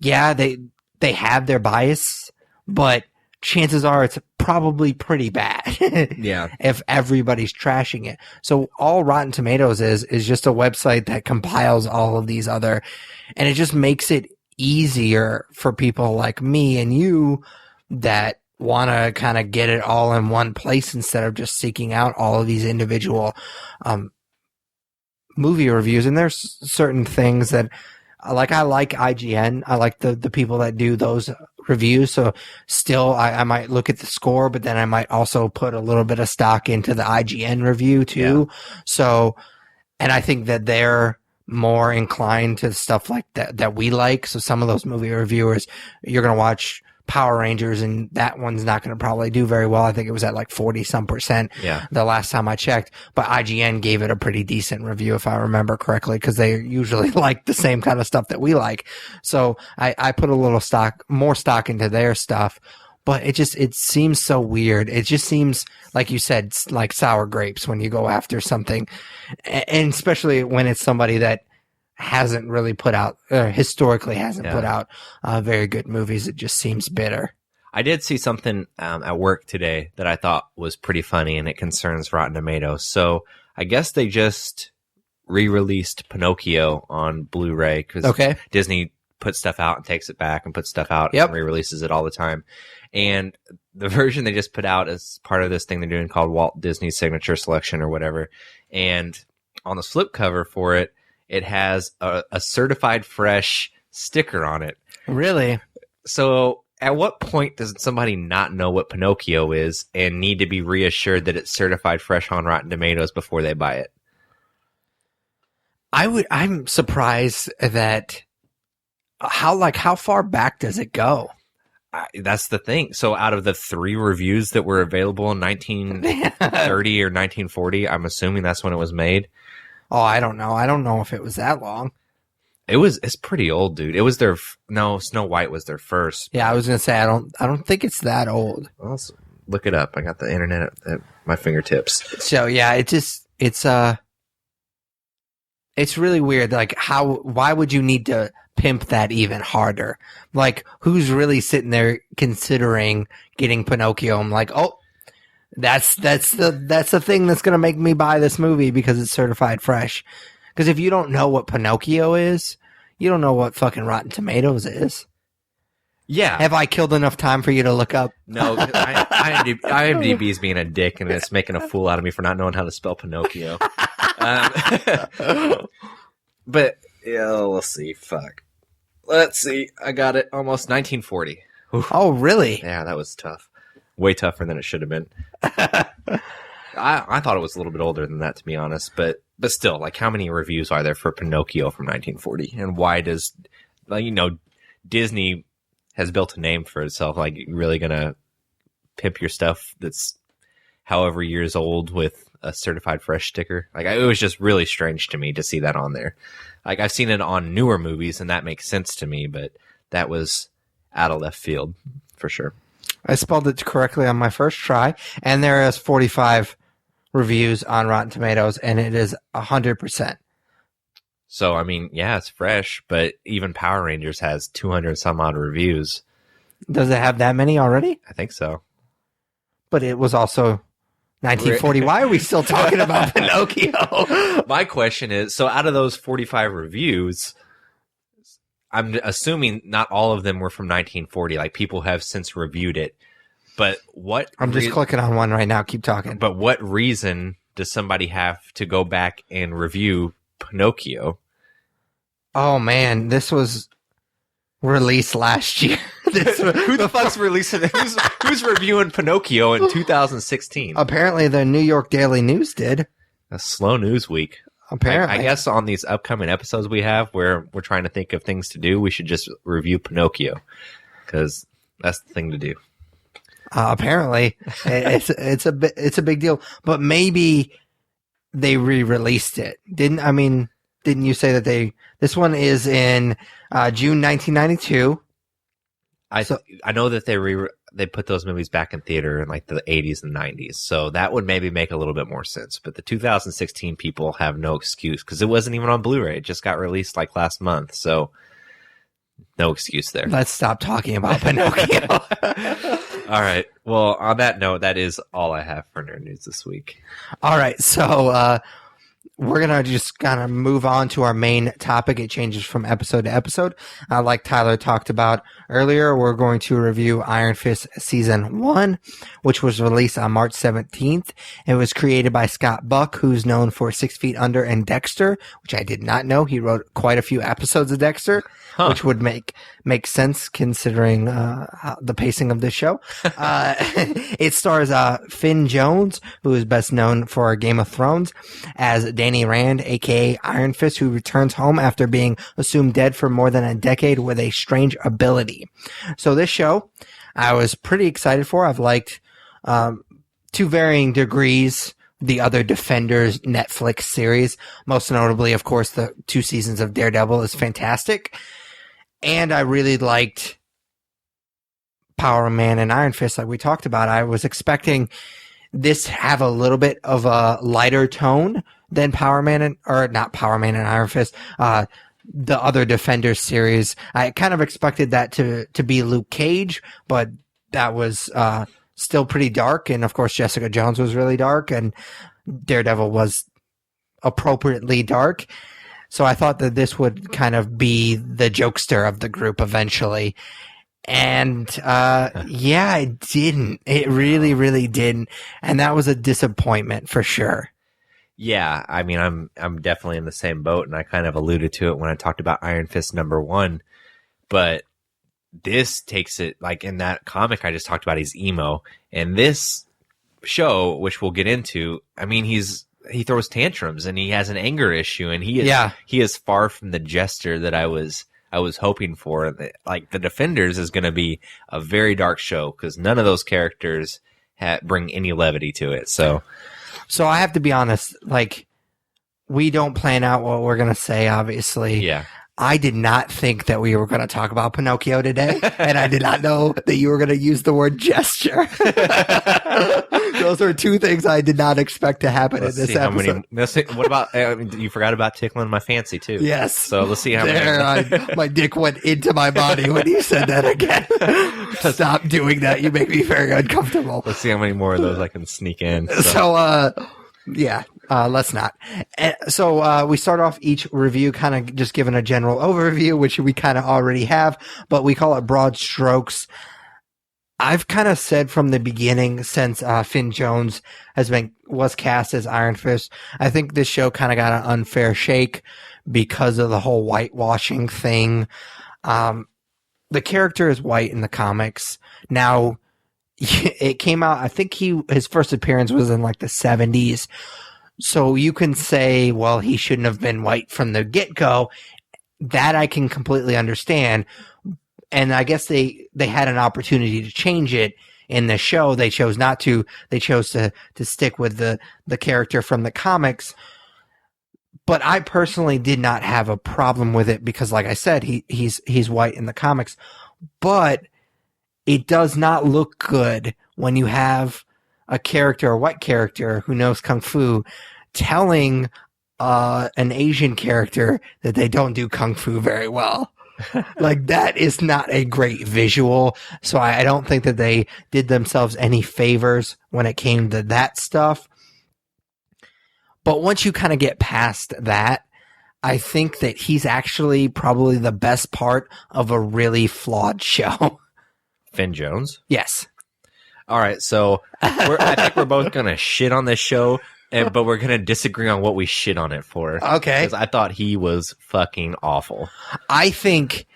yeah, they have their bias, but chances are it's probably pretty bad. Yeah. If everybody's trashing it. So all Rotten Tomatoes is just a website that compiles all of these other, and it just makes it easier for people like me and you that want to kind of get it all in one place instead of just seeking out all of these individual movie reviews. And there's certain things that I like IGN. I like the people that do those reviews. So still, I might look at the score, but then I might also put a little bit of stock into the IGN review too. Yeah. So, and I think that they're more inclined to stuff like that we like. So some of those movie reviewers, you're going to watch Power Rangers, and that one's not going to probably do very well. I think it was at like 40-some% the last time I checked. But IGN gave it a pretty decent review, if I remember correctly, because they usually like the same kind of stuff that we like. So I put a little more stock into their stuff. But it seems so weird. It just seems, like you said, like sour grapes when you go after something. And especially when it's somebody that hasn't really put out, or historically hasn't put out very good movies. It just seems bitter. I did see something at work today that I thought was pretty funny, and it concerns Rotten Tomatoes. So I guess they just re-released Pinocchio on Blu-ray because Disney puts stuff out and takes it back and puts stuff out and re-releases it all the time. And the version they just put out is part of this thing they're doing called Walt Disney Signature Selection or whatever. And on the slipcover for it, it has a certified fresh sticker on it. Really? So at what point does somebody not know what Pinocchio is and need to be reassured that it's certified fresh on Rotten Tomatoes before they buy it? I'm surprised that how far back does it go? That's the thing. So out of the 3 reviews that were available in 1930 or 1940, I'm assuming that's when it was made. Oh, I don't know. I don't know if it was that long. It's pretty old, dude. It was Snow White was their first. Yeah, I was going to say, I don't think it's that old. Well, let's look it up. I got the internet at my fingertips. So yeah, it's really weird. Like why would you need to pimp that even harder. Like, who's really sitting there considering getting Pinocchio? I'm like, oh, that's the thing that's going to make me buy this movie because it's certified fresh. Because if you don't know what Pinocchio is, you don't know what fucking Rotten Tomatoes is. Yeah. Have I killed enough time for you to look up? No, IMDb is being a dick, and it's making a fool out of me for not knowing how to spell Pinocchio. But, yeah, let's see. Fuck. Let's see. I got it. Almost 1940. Oof. Oh, really? Yeah, that was tough. Way tougher than it should have been. I thought it was a little bit older than that, to be honest. But still, like, how many reviews are there for Pinocchio from 1940? And why does, like, you know, Disney has built a name for itself. Like, you really gonna pimp your stuff that's however years old with a certified fresh sticker? Like, it was just really strange to me to see that on there. Like, I've seen it on newer movies, and that makes sense to me, but that was out of left field for sure. I spelled it correctly on my first try, and there is 45 reviews on Rotten Tomatoes, and it is 100%. So, I mean, yeah, it's fresh, but even Power Rangers has 200 some odd reviews. Does it have that many already? I think so. But it was also 1940. Why are we still talking about Pinocchio? My question is, so out of those 45 reviews, I'm assuming not all of them were from 1940. Like, people have since reviewed it. But what... I'm just clicking on one right now. Keep talking. But what reason does somebody have to go back and review Pinocchio? Oh, man. This was released last year. Who the fuck's releasing it? Who's reviewing Pinocchio in 2016? Apparently, the New York Daily News did. A slow news week. Apparently. I guess on these upcoming episodes we have where we're trying to think of things to do, we should just review Pinocchio because that's the thing to do. Apparently, it's a big deal. But maybe they re-released it. Didn't you say that this one is in June 1992? I know that they put those movies back in theater in like the 80s and 90s, so that would maybe make a little bit more sense. But the 2016 people have no excuse because it wasn't even on Blu-ray. It just got released like last month, so no excuse there. Let's stop talking about Pinocchio. All right. Well, on that note, that is all I have for Nerd News this week. All right. So we're going to just kind of move on to our main topic. It changes from episode to episode. Like Tyler talked about earlier, we're going to review Iron Fist Season 1, which was released on March 17th. It was created by Scott Buck, who's known for 6 Feet Under and Dexter, which I did not know. He wrote quite a few episodes of Dexter, which would make sense considering the pacing of this show. It stars Finn Jones, who is best known for Game of Thrones, as Danny Rand, aka Iron Fist, who returns home after being assumed dead for more than a decade with a strange ability. So this show, I was pretty excited for. I've liked to varying degrees the other Defenders Netflix series. Most notably, of course, the 2 seasons of Daredevil is fantastic. And I really liked Power Man and Iron Fist, like we talked about. I was expecting this to have a little bit of a lighter tone than not Power Man and Iron Fist, the other Defenders series. I kind of expected that to be Luke Cage, but that was still pretty dark. And of course, Jessica Jones was really dark, and Daredevil was appropriately dark. So I thought that this would kind of be the jokester of the group eventually. And yeah, it didn't. It really, really didn't. And that was a disappointment for sure. Yeah, I mean, I'm definitely in the same boat, and I kind of alluded to it when I talked about Iron Fist #1. But this takes it, like in that comic I just talked about, he's emo. And this show, which we'll get into, I mean, he throws tantrums and he has an anger issue, and he is far from the jester that I was hoping for. Like, the Defenders is going to be a very dark show because none of those characters bring any levity to it. So I have to be honest, like, we don't plan out what we're going to say, obviously. Yeah. I did not think that we were going to talk about Pinocchio today, and I did not know that you were going to use the word gesture. Those are two things I did not expect to happen in this episode. What about, you forgot about tickling my fancy, too. Yes. So let's see how many. My dick went into my body when you said that again. Stop doing that. You make me very uncomfortable. Let's see how many more of those I can sneak in. Yeah. Let's not. So we start off each review kind of just giving a general overview, which we kind of already have, but we call it broad strokes. I've kind of said from the beginning, since Finn Jones was cast as Iron Fist, I think this show kind of got an unfair shake because of the whole whitewashing thing. The character is white in the comics. Now, it came out, I think his first appearance was in like the 70s. So you can say, well, he shouldn't have been white from the get-go. That I can completely understand. And I guess they had an opportunity to change it in the show. They chose not to. They chose to stick with the character from the comics. But I personally did not have a problem with it because, like I said, he's white in the comics. But it does not look good when you have a white character who knows Kung Fu telling an Asian character that they don't do Kung Fu very well. Like, that is not a great visual. So I don't think that they did themselves any favors when it came to that stuff. But once you kind of get past that, I think that he's actually probably the best part of a really flawed show. Finn Jones? Yes. All right, so I think we're both going to shit on this show, but we're going to disagree on what we shit on it for. Okay. Because I thought he was fucking awful. I think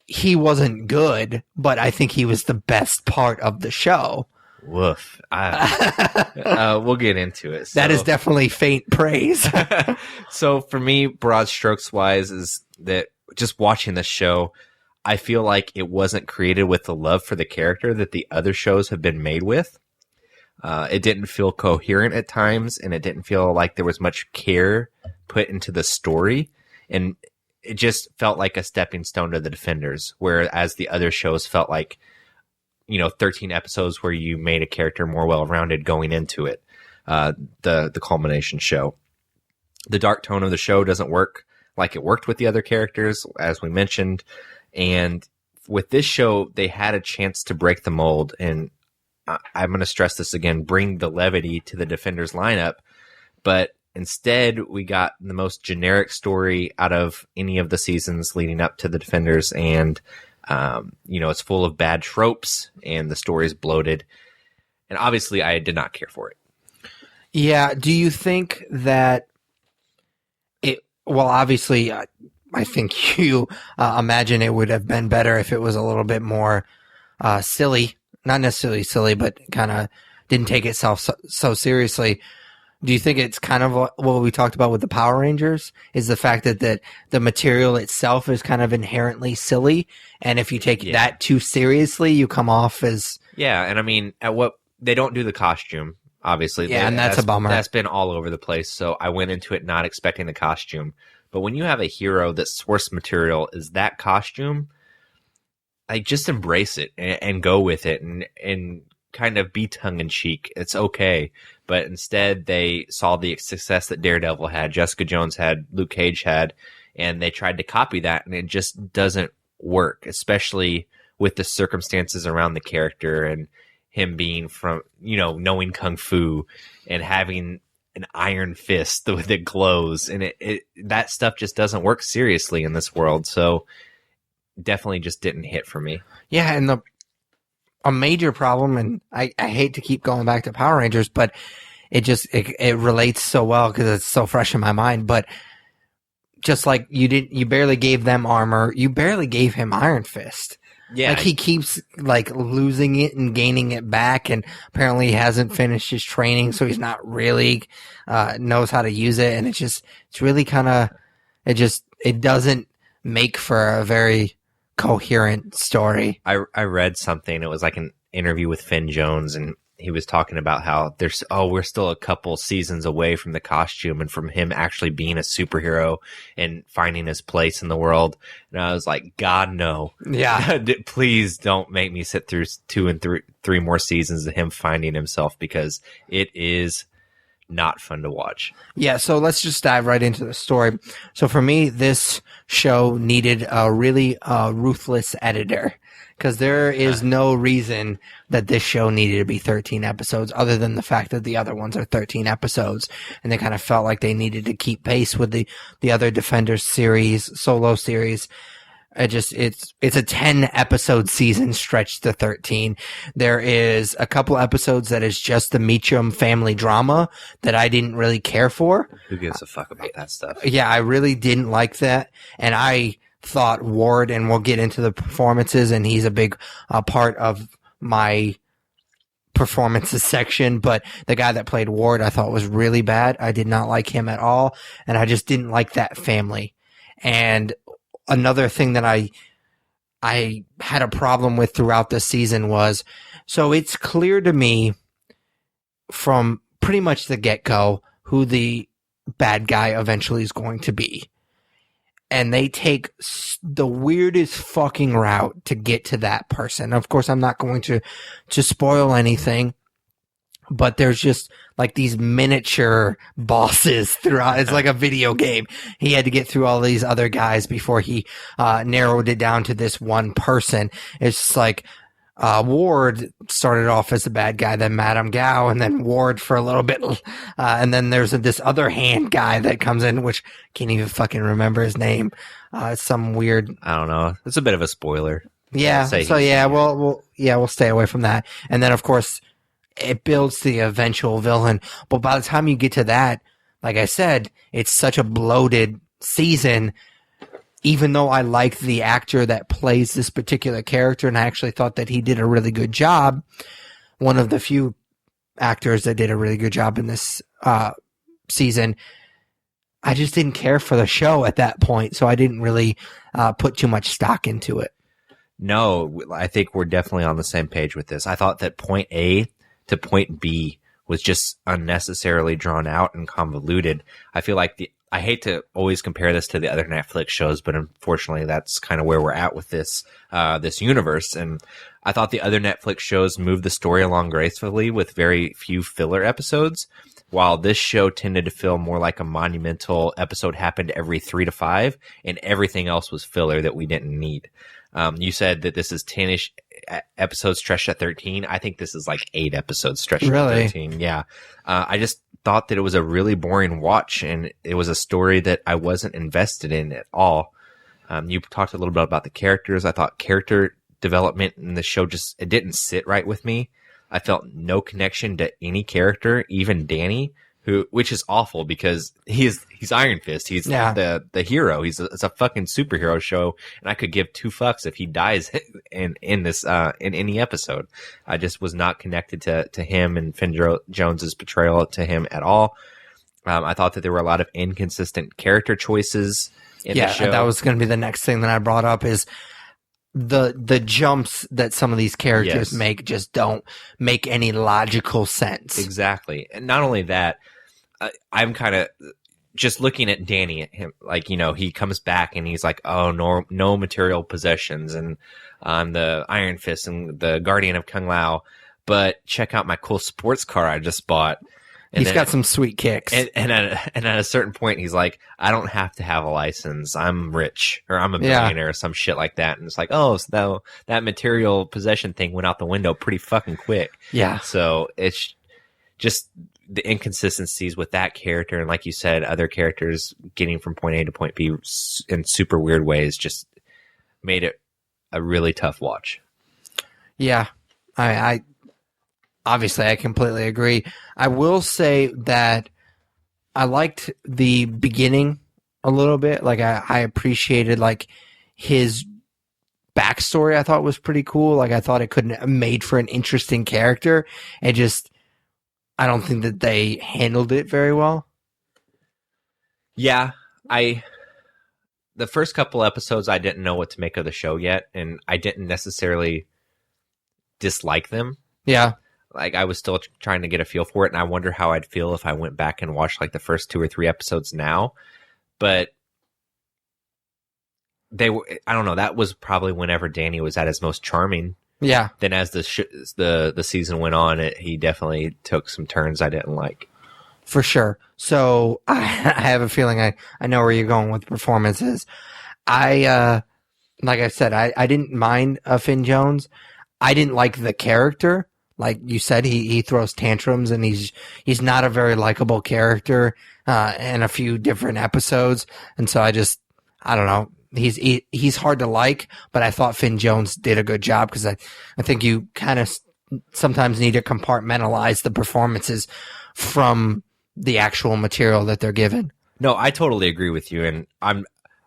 he wasn't good, but I think he was the best part of the show. Woof. We'll get into it. So. That is definitely faint praise. So for me, broad strokes wise, is that just watching this show, I feel like it wasn't created with the love for the character that the other shows have been made with. It didn't feel coherent at times, and it didn't feel like there was much care put into the story. And it just felt like a stepping stone to the Defenders, whereas the other shows felt like, 13 episodes where you made a character more well-rounded going into it. The culmination show. The dark tone of the show doesn't work like it worked with the other characters, as we mentioned. And with this show, they had a chance to break the mold. And I'm going to stress this again, bring the levity to the Defenders lineup. But instead, we got the most generic story out of any of the seasons leading up to the Defenders. And, it's full of bad tropes and the story is bloated. And obviously, I did not care for it. Yeah. Do you think that obviously, I think you imagine it would have been better if it was a little bit more silly. Not necessarily silly, but kind of didn't take itself so seriously. Do you think it's kind of what we talked about with the Power Rangers, is the fact that the material itself is kind of inherently silly, and if you take that too seriously, you come off as... Yeah, and I mean, they don't do the costume, obviously. Yeah, and that's a bummer. That's been all over the place, so I went into it not expecting the costume. But when you have a hero that source material is that costume, I just embrace it and go with it and kind of be tongue-in-cheek. It's okay. But instead, they saw the success that Daredevil had, Jessica Jones had, Luke Cage had, and they tried to copy that, and it just doesn't work, especially with the circumstances around the character and him being from, knowing Kung Fu and having an iron fist that glows, and that stuff just doesn't work seriously in this world. So definitely just didn't hit for me. Yeah, and a major problem, and I hate to keep going back to Power Rangers, but it relates so well because it's so fresh in my mind. But just like you barely gave them armor, you barely gave him Iron Fist. Yeah, like he keeps like losing it and gaining it back, and apparently he hasn't finished his training, so he's not really knows how to use it, and it's really kind of it doesn't make for a very coherent story. I read something. It was like an interview with Finn Jones, and he was talking about how we're still a couple seasons away from the costume and from him actually being a superhero and finding his place in the world. And I was like, God, no. Yeah. Please don't make me sit through 2 and 3 more seasons of him finding himself, because it is not fun to watch. Yeah, so let's just dive right into the story. So for me, this show needed a really ruthless editor, because there is no reason that this show needed to be 13 episodes other than the fact that the other ones are 13 episodes, and they kind of felt like they needed to keep pace with the other Defenders series, solo series. It's a 10 episode season stretched to 13. There is a couple episodes that is just the Meacham family drama that I didn't really care for. Who gives a fuck about that stuff? Yeah, I really didn't like that. And I thought Ward, and we'll get into the performances, and he's a big part of my performances section, but the guy that played Ward I thought was really bad. I did not like him at all, and I just didn't like that family. And another thing that I had a problem with throughout the season was, so it's clear to me from pretty much the get-go who the bad guy eventually is going to be. And they take the weirdest fucking route to get to that person. Of course, I'm not going to spoil anything, but there's just like these miniature bosses throughout. It's like a video game. He had to get through all these other guys before he narrowed it down to this one person. It's just like Ward started off as the bad guy, then Madame Gao, and then Ward for a little bit. And then there's this other hand guy that comes in, which can't even fucking remember his name. It's some weird. I don't know. It's a bit of a spoiler. Yeah. So yeah, we'll stay away from that. And then of course it builds the eventual villain. But by the time you get to that, like I said, it's such a bloated season. Even though I like the actor that plays this particular character, and I actually thought that he did a really good job, one of the few actors that did a really good job in this season, I just didn't care for the show at that point, so I didn't really put too much stock into it. No, I think we're definitely on the same page with this. I thought that point A to point B was just unnecessarily drawn out and convoluted. I feel like I hate to always compare this to the other Netflix shows, but unfortunately that's kind of where we're at with this universe. And I thought the other Netflix shows moved the story along gracefully with very few filler episodes, while this show tended to feel more like a monumental episode happened every 3 to 5, and everything else was filler that we didn't need. You said that this is 10-ish episodes stretched at 13. I think this is like 8 episodes stretched at 13. Yeah. I just thought that it was a really boring watch, and it was a story that I wasn't invested in at all. You talked a little bit about the characters. I thought character development in the show it didn't sit right with me. I felt no connection to any character, even Danny, which is awful because he's Iron Fist. He's the hero. It's a fucking superhero show, and I could give 2 fucks if he dies in this in any episode. I just was not connected to him and Finn Jones's portrayal to him at all. I thought that there were a lot of inconsistent character choices in the show. Yeah, that was going to be the next thing that I brought up is the jumps that some of these characters make just don't make any logical sense. Exactly. And not only that, I'm kind of just looking at Danny, at him, like, he comes back and he's like, oh, no material possessions, and I'm the Iron Fist and the Guardian of Kung Lao, but check out my cool sports car I just bought. And he's got some sweet kicks. And at a certain point, he's like, I don't have to have a license. I'm rich, or I'm a billionaire, or some shit like that. And it's like, oh, so that material possession thing went out the window pretty fucking quick. Yeah. So it's just the inconsistencies with that character, and like you said, other characters getting from point A to point B in super weird ways just made it a really tough watch. Yeah. I obviously I completely agree. I will say that I liked the beginning a little bit. Like I appreciated like his backstory. I thought was pretty cool. Like I thought it could have made for an interesting character. And just I don't think that they handled it very well. Yeah, the first couple episodes I didn't know what to make of the show yet, and I didn't necessarily dislike them. Yeah. like I was still trying to get a feel for it, and I wonder how I'd feel if I went back and watched like the first 2 or 3 episodes now. But they were, I don't know, that was probably whenever Danny was at his most charming. Yeah. Then as the season went on, he definitely took some turns I didn't like. For sure. So I have a feeling I know where you're going with performances. Like I said, I didn't mind Finn Jones. I didn't like the character. Like you said, he throws tantrums, and he's not a very likable character in a few different episodes. And so I don't know. He's hard to like, but I thought Finn Jones did a good job, because I think you kind of sometimes need to compartmentalize the performances from the actual material that they're given. No, I totally agree with you, and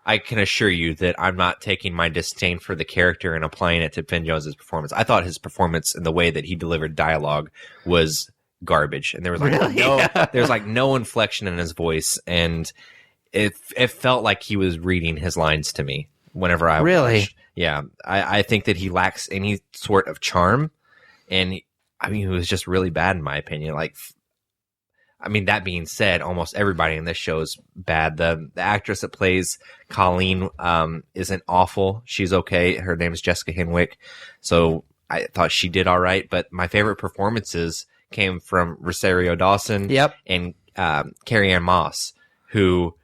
I can assure you that I'm not taking my disdain for the character and applying it to Finn Jones's performance. I thought his performance and the way that he delivered dialogue was garbage, and there was like no inflection in his voice, and it felt like he was reading his lines to me whenever I watched. Yeah, I think that he lacks any sort of charm, and he was just really bad in my opinion. Like, that being said, almost everybody in this show is bad. The actress that plays Colleen isn't awful. She's okay. Her name is Jessica Henwick, so I thought she did all right. But my favorite performances came from Rosario Dawson and Carrie Ann Moss, who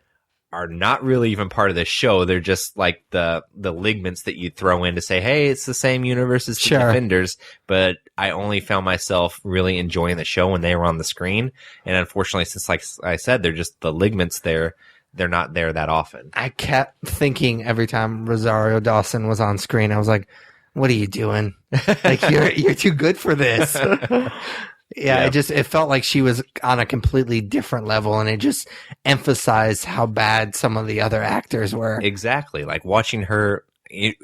are not really even part of the show. They're just like the ligaments that you throw in to say, hey, it's the same universe as the Defenders. But I only found myself really enjoying the show when they were on the screen. And unfortunately, since, like I said, they're just the ligaments there, they're not there that often. I kept thinking every time Rosario Dawson was on screen, I was like, what are you doing? Like, you're too good for this. Yeah, it felt like she was on a completely different level, and it just emphasized how bad some of the other actors were. Exactly. Like, watching her, you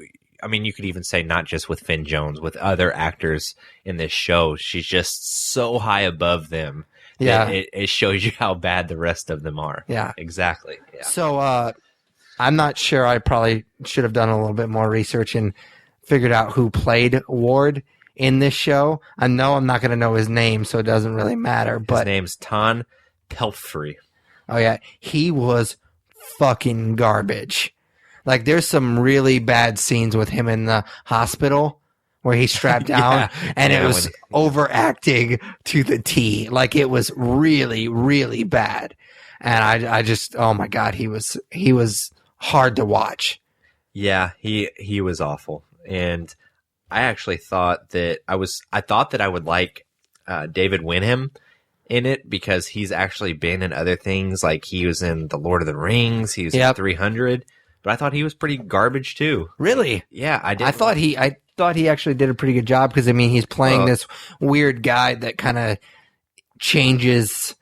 could even say not just with Finn Jones, with other actors in this show, she's just so high above them. Yeah. It shows you how bad the rest of them are. Yeah. Exactly. Yeah. So, I'm not sure. I probably should have done a little bit more research and figured out who played Ward in this show. I know I'm not going to know his name, so it doesn't really matter. But his name's Ton Pelfrey. Oh, yeah. He was fucking garbage. Like, there's some really bad scenes with him in the hospital where he's strapped down, and it was overacting to the T. Like, it was really, really bad. And I just, oh my God, he was hard to watch. Yeah, he was awful. And I actually thought that I would like David Wenham in it, because he's actually been in other things. Like, he was in The Lord of the Rings. He was in 300. But I thought he was pretty garbage too. Really? Yeah, I did. I thought he actually did a pretty good job, because he's playing this weird guy that kind of changes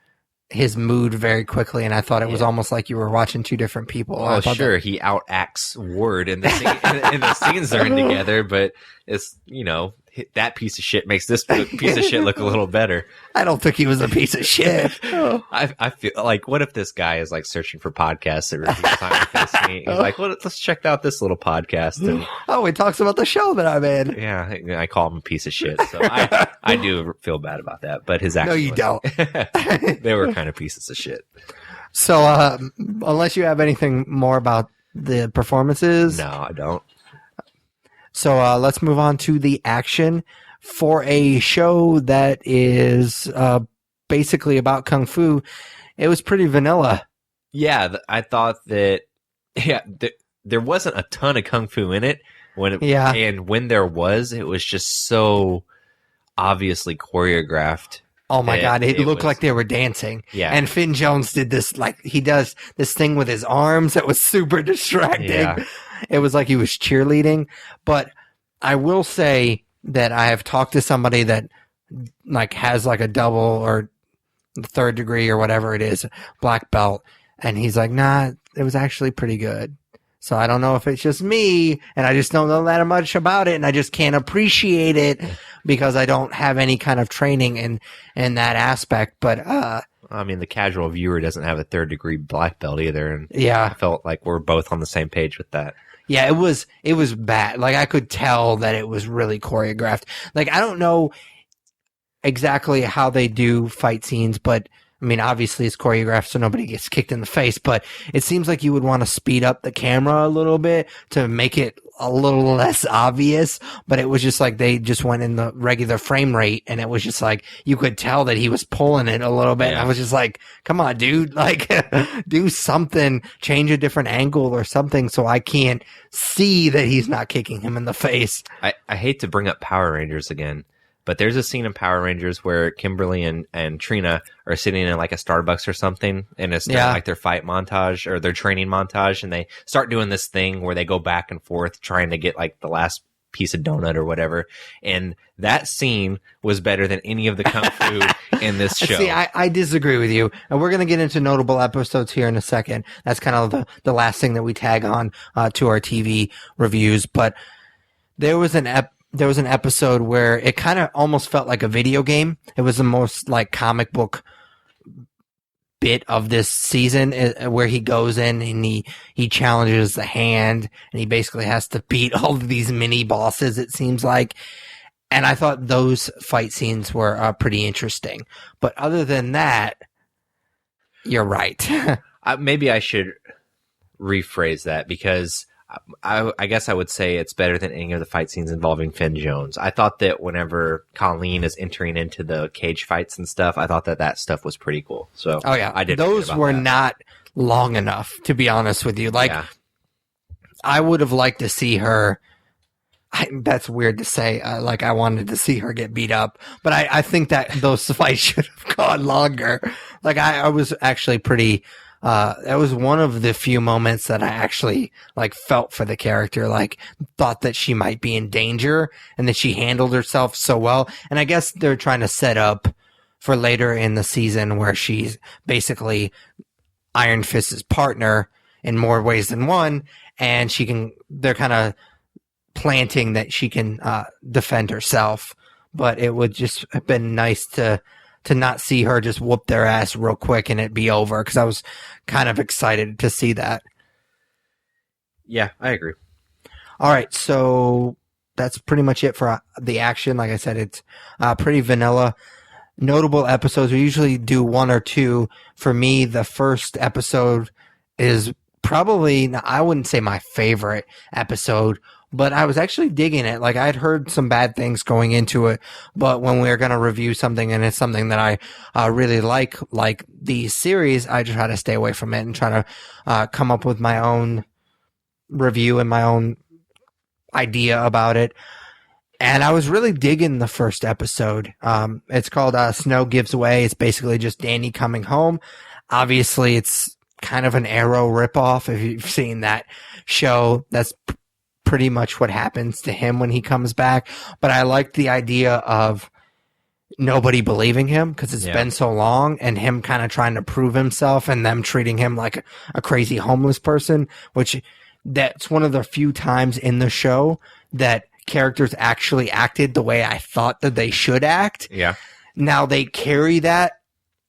his mood very quickly, and I thought it was almost like you were watching two different people. Oh, sure, he outacts Ward in the scenes they're in together, but it's, that piece of shit makes this piece of shit look a little better. I don't think he was a piece of shit. I feel like, what if this guy is like searching for podcasts that review Final Fantasy? He's like, well, let's check out this little podcast. And, he talks about the show that I'm in. Yeah, I call him a piece of shit. So I do feel bad about that. But his actions, no, you don't. They were kind of pieces of shit. So, unless you have anything more about the performances, no, I don't. So let's move on to the action for a show that is basically about Kung Fu. It was pretty vanilla. Yeah, I thought that, there wasn't a ton of Kung Fu in it. And when there was, it was just so obviously choreographed. Oh my God, it looked like they were dancing. Yeah. And Finn Jones did this, like, he does this thing with his arms that was super distracting. Yeah. It was like he was cheerleading. But I will say that I have talked to somebody that, like, has like a double or third degree or whatever it is, black belt. And he's like, nah, it was actually pretty good. So I don't know if it's just me, and I just don't know that much about it, and I just can't appreciate it because I don't have any kind of training in that aspect. But the casual viewer doesn't have a third degree black belt either, and I felt like we're both on the same page with that. Yeah, it was bad. Like, I could tell that it was really choreographed. Like, I don't know. exactly how they do fight scenes, but I mean, obviously it's choreographed so nobody gets kicked in the face, but it seems like you would want to speed up the camera a little bit to make it a little less obvious, but it was just like they just went in the regular frame rate, and it was just like you could tell that he was pulling it a little bit. Yeah. And I was just like, come on, dude, like do something, change a different angle or something so I can't see that he's not kicking him in the face. I hate to bring up Power Rangers again, but there's a scene in Power Rangers where Kimberly and Trina are sitting in like a Starbucks or something, and it's like their fight montage or their training montage, and they start doing this thing where they go back and forth trying to get like the last piece of donut or whatever. And that scene was better than any of the kung fu in this show. See, I disagree with you. And we're going to get into notable episodes here in a second. That's kind of the last thing that we tag on to our TV reviews. But there was an episode where it kind of almost felt like a video game. It was the most like comic book bit of this season, where he goes in and he challenges the hand, and he basically has to beat all of these mini bosses, it seems like. And I thought those fight scenes were pretty interesting. But other than that, you're right. Maybe I should rephrase that, because I guess I would say it's better than any of the fight scenes involving Finn Jones. I thought that whenever Colleen is entering into the cage fights and stuff, I thought that stuff was pretty cool. So, oh yeah, I did. Those were not long enough, to be honest with you. Like, I would have liked to see her. That's weird to say. Like, I wanted to see her get beat up, but I think that those fights should have gone longer. Like, I was actually pretty. That was one of the few moments that I actually like felt for the character, like thought that she might be in danger and that she handled herself so well. And I guess they're trying to set up for later in the season where she's basically Iron Fist's partner in more ways than one. And they're kind of planting that she can, defend herself, but it would just have been nice to not see her just whoop their ass real quick and it be over, because I was kind of excited to see that. Yeah, I agree. All right, so that's pretty much it for the action. Like I said, it's pretty vanilla. Notable episodes, we usually do one or two. For me, the first episode is probably, I wouldn't say my favorite episode, but I was actually digging it. Like, I'd heard some bad things going into it, but when we're going to review something and it's something that I really like the series, I try to stay away from it and try to come up with my own review and my own idea about it. And I was really digging the first episode. It's called Snow Gives Way. It's basically just Danny coming home. Obviously, it's kind of an Arrow ripoff. If you've seen that show, that's pretty much what happens to him when he comes back. But I like the idea of nobody believing him because it's been so long, and him kind of trying to prove himself and them treating him like a crazy homeless person, which that's one of the few times in the show that characters actually acted the way I thought that they should act. Yeah. Now they carry that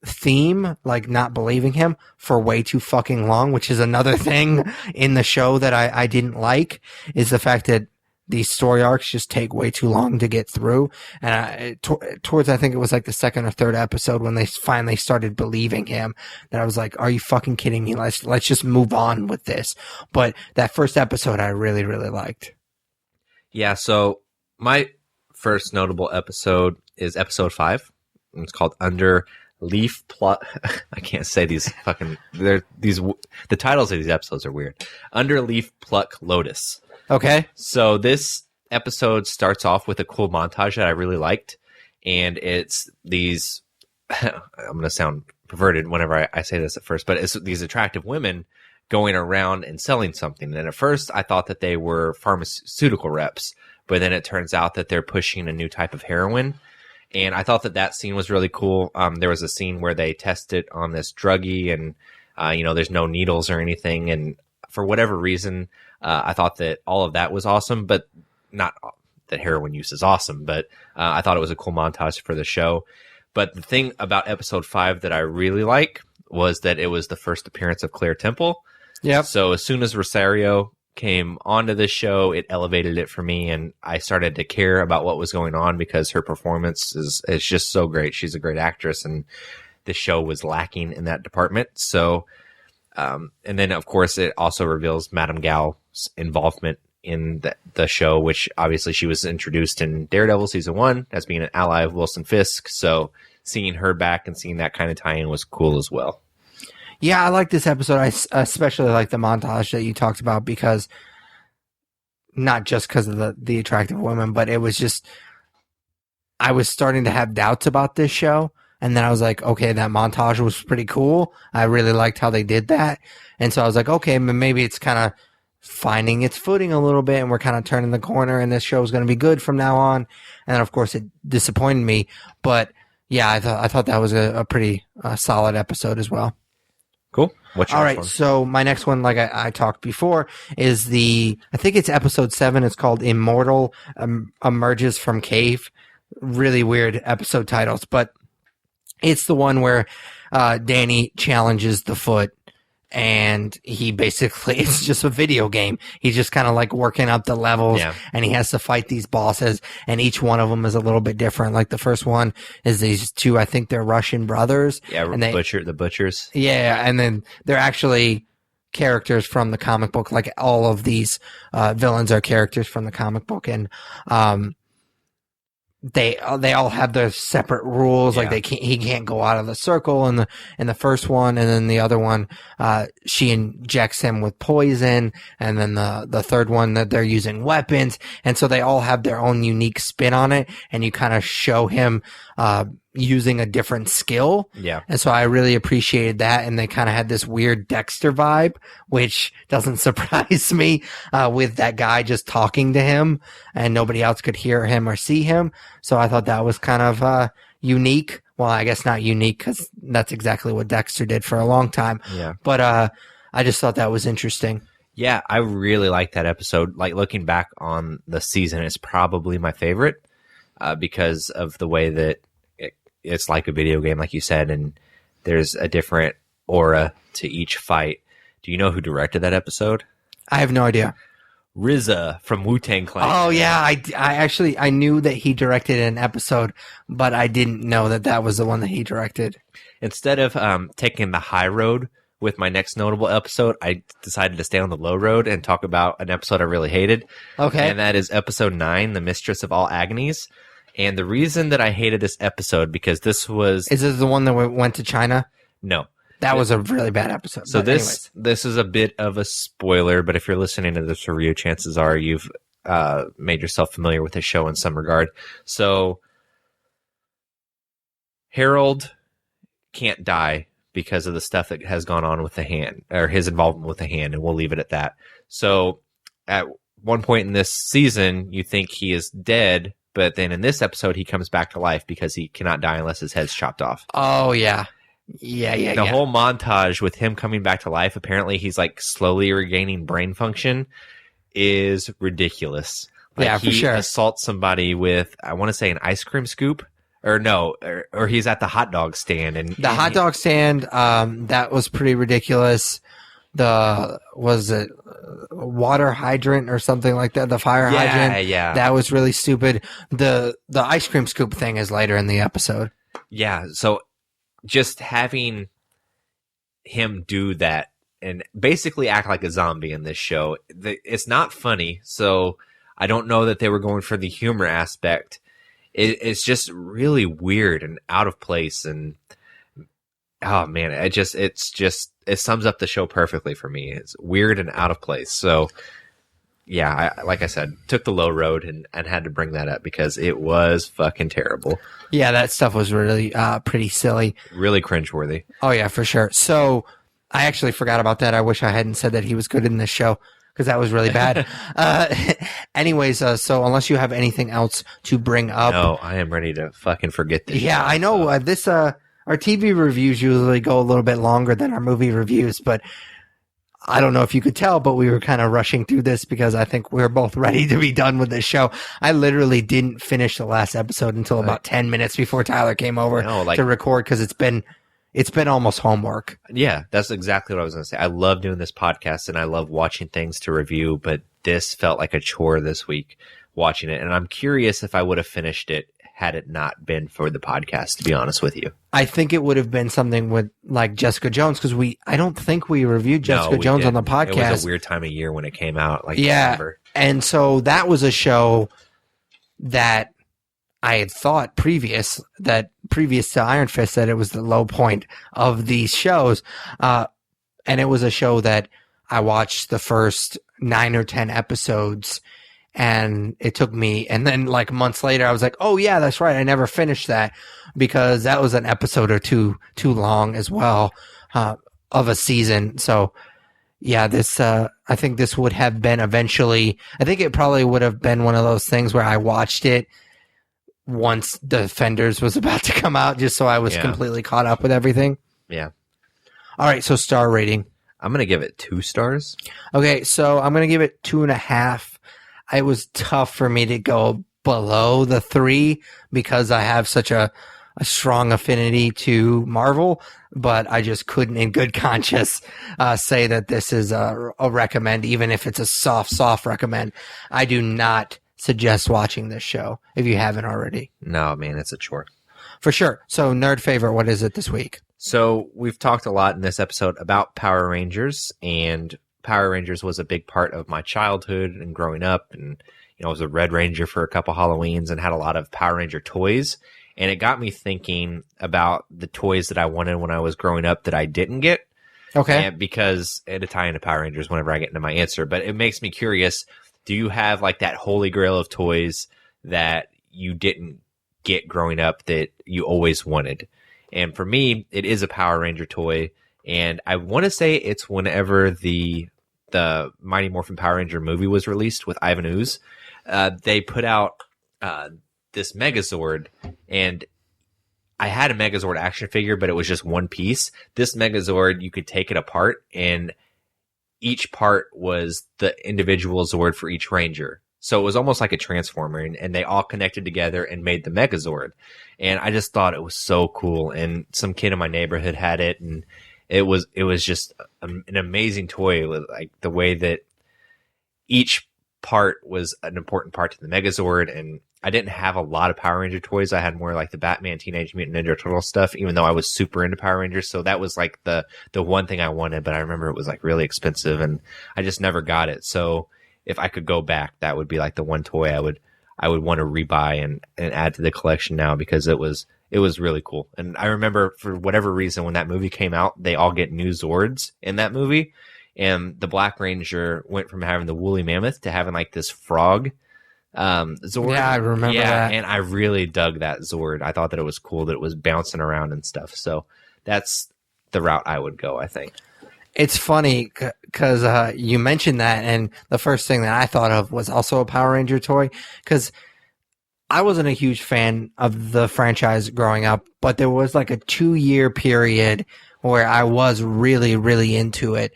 theme, like not believing him, for way too fucking long, which is another thing in the show that I didn't like, is the fact that these story arcs just take way too long to get through. And towards, I think it was like the second or third episode when they finally started believing him, that I was like, are you fucking kidding me? Let's just move on with this. But that first episode I really, really liked. Yeah, so my first notable episode is episode 5. It's called Under Leaf Pluck. I can't say these fucking. The titles of these episodes are weird. Under Leaf Pluck Lotus. Okay. So this episode starts off with a cool montage that I really liked, and it's these. I'm going to sound perverted whenever I say this at first, but it's these attractive women going around and selling something. And at first, I thought that they were pharmaceutical reps, but then it turns out that they're pushing a new type of heroin. And I thought that scene was really cool. There was a scene where they test it on this druggie, and there's no needles or anything. And for whatever reason, I thought that all of that was awesome, but not that heroin use is awesome. But I thought it was a cool montage for the show. But the thing about episode 5 that I really like was that it was the first appearance of Claire Temple. Yeah. So as soon as Rosario came onto the show, it elevated it for me, and I started to care about what was going on because her performance is just so great. She's a great actress, and the show was lacking in that department. So, and then of course it also reveals Madame Gao's involvement in the show, which obviously she was introduced in Daredevil season 1 as being an ally of Wilson Fisk. So seeing her back and seeing that kind of tie-in was cool as well. Yeah, I like this episode. I especially like the montage that you talked about, because not just because of the attractive women, but it was just, I was starting to have doubts about this show. And then I was like, okay, that montage was pretty cool. I really liked how they did that. And so I was like, okay, maybe it's kind of finding its footing a little bit, and we're kind of turning the corner, and this show is going to be good from now on. And then, of course, it disappointed me. But yeah, I thought that was a pretty solid episode as well. Cool. What's your All right, so my next one, like I talked before, is I think it's episode 7. It's called Immortal Emerges from Cave. Really weird episode titles, but it's the one where Danny challenges the Foot, and he basically, it's just a video game. He's just kind of like working up the levels, and he has to fight these bosses, and each one of them is a little bit different. Like the first one is these two, I think they're Russian brothers. Yeah, and the butchers. Yeah, and then they're actually characters from the comic book. Like all of these villains are characters from the comic book, and they all have their separate rules. Yeah. Like he can't go out of the circle in the first one, and then the other one, she injects him with poison, and then the third one that they're using weapons, and so they all have their own unique spin on it, and you kind of show him using a different skill. Yeah. And so I really appreciated that, and they kind of had this weird Dexter vibe, which doesn't surprise me, with that guy just talking to him and nobody else could hear him or see him. So I thought that was kind of unique. Well, I guess not unique, because that's exactly what Dexter did for a long time. Yeah. But I just thought that was interesting. Yeah, I really liked that episode. Like, looking back on the season, it's probably my favorite because of the way that it's like a video game, like you said, and there's a different aura to each fight. Do you know who directed that episode? I have no idea. RZA from Wu-Tang Clan. Oh yeah, I knew that he directed an episode, but I didn't know that was the one that he directed. Instead of taking the high road with my next notable episode, I decided to stay on the low road and talk about an episode I really hated. Okay. And that is episode 9, The Mistress of All Agonies. And the reason that I hated this episode, because this was... Is this the one that went to China? No. That was a really bad episode. So this is a bit of a spoiler, but if you're listening to this review, chances are you've made yourself familiar with the show in some regard. So Harold can't die because of the stuff that has gone on with the hand, or his involvement with the hand, and we'll leave it at that. So at one point in this season, you think he is dead, but then in this episode, he comes back to life because he cannot die unless his head's chopped off. Oh, yeah. The whole montage with him coming back to life, apparently he's like slowly regaining brain function, is ridiculous. Like, yeah, for sure. He assaults somebody with, I want to say, an ice cream scoop. Or no, or he's at the hot dog stand. And hot dog stand, that was pretty ridiculous. Was it water hydrant or something like that? The fire hydrant? Yeah. That was really stupid. The ice cream scoop thing is later in the episode. Yeah, so just having him do that and basically act like a zombie in this show, it's not funny, so I don't know that they were going for the humor aspect. It's just really weird and out of place, and oh man, it sums up the show perfectly for me. It's weird and out of place. So yeah, like I said, took the low road and had to bring that up because it was fucking terrible. Yeah, that stuff was really pretty silly. Really cringeworthy. Oh yeah, for sure. So I actually forgot about that. I wish I hadn't said that he was good in this show, because that was really bad. Anyways, so unless you have anything else to bring up. No, I am ready to fucking forget this. Yeah, show, I know. Our TV reviews usually go a little bit longer than our movie reviews, but I don't know if you could tell, but we were kind of rushing through this because I think we're both ready to be done with this show. I literally didn't finish the last episode until about 10 minutes before Tyler came over to record, because it's been it's been almost homework. Yeah, that's exactly what I was going to say. I love doing this podcast and I love watching things to review, but this felt like a chore this week watching it. And I'm curious if I would have finished it had it not been for the podcast, to be honest with you. I think it would have been something with like Jessica Jones, because I don't think we reviewed Jessica Jones on the podcast. It was a weird time of year when it came out. Like November. And so that was a show that I had thought previous to Iron Fist that it was the low point of these shows. And it was a show that I watched the first 9 or 10 episodes, and it took me, and then like months later, I was like, oh yeah, that's right. I never finished that because that was an episode or two too long as well, of a season. So yeah, I think this would have been eventually, I think it probably would have been one of those things where I watched it once Defenders was about to come out, just so I was completely caught up with everything. Yeah. All right, so star rating. I'm going to give it 2 stars. Okay, so I'm going to give it 2.5. It was tough for me to go below the 3 because I have such a strong affinity to Marvel, but I just couldn't in good conscience say that this is a recommend, even if it's a soft recommend. I do not suggest watching this show if you haven't already. No, man, it's a chore. For sure. So, nerd favorite, what is it this week? So, we've talked a lot in this episode about Power Rangers, and Power Rangers was a big part of my childhood and growing up. And, I was a Red Ranger for a couple Halloweens and had a lot of Power Ranger toys. And it got me thinking about the toys that I wanted when I was growing up that I didn't get. Okay. And because it'll tie into Power Rangers whenever I get into my answer, but it makes me curious. Do you have like that holy grail of toys that you didn't get growing up that you always wanted? And for me, it is a Power Ranger toy. And I want to say it's whenever the Mighty Morphin Power Ranger movie was released with Ivan Ooze. They put out this Megazord, and I had a Megazord action figure, but it was just one piece. This Megazord, you could take it apart, and each part was the individual Zord for each Ranger. So it was almost like a Transformer, and they all connected together and made the Megazord. And I just thought it was so cool. And some kid in my neighborhood had it, and it was just an amazing toy. With like the way that each part was an important part to the Megazord. And I didn't have a lot of Power Ranger toys. I had more like the Batman, Teenage Mutant Ninja Turtle stuff, even though I was super into Power Rangers. So that was like the one thing I wanted, but I remember it was like really expensive and I just never got it. So if I could go back, that would be like the one toy I would want to rebuy and add to the collection now, because it was really cool. And I remember for whatever reason, when that movie came out, they all get new Zords in that movie. And the Black Ranger went from having the woolly mammoth to having like this frog Zord. Yeah, I remember that. And I really dug that Zord. I thought that it was cool that it was bouncing around and stuff. So that's the route I would go, I think. It's funny because you mentioned that, and the first thing that I thought of was also a Power Ranger toy, because I wasn't a huge fan of the franchise growing up, but there was like a 2-year period where I was really, really into it.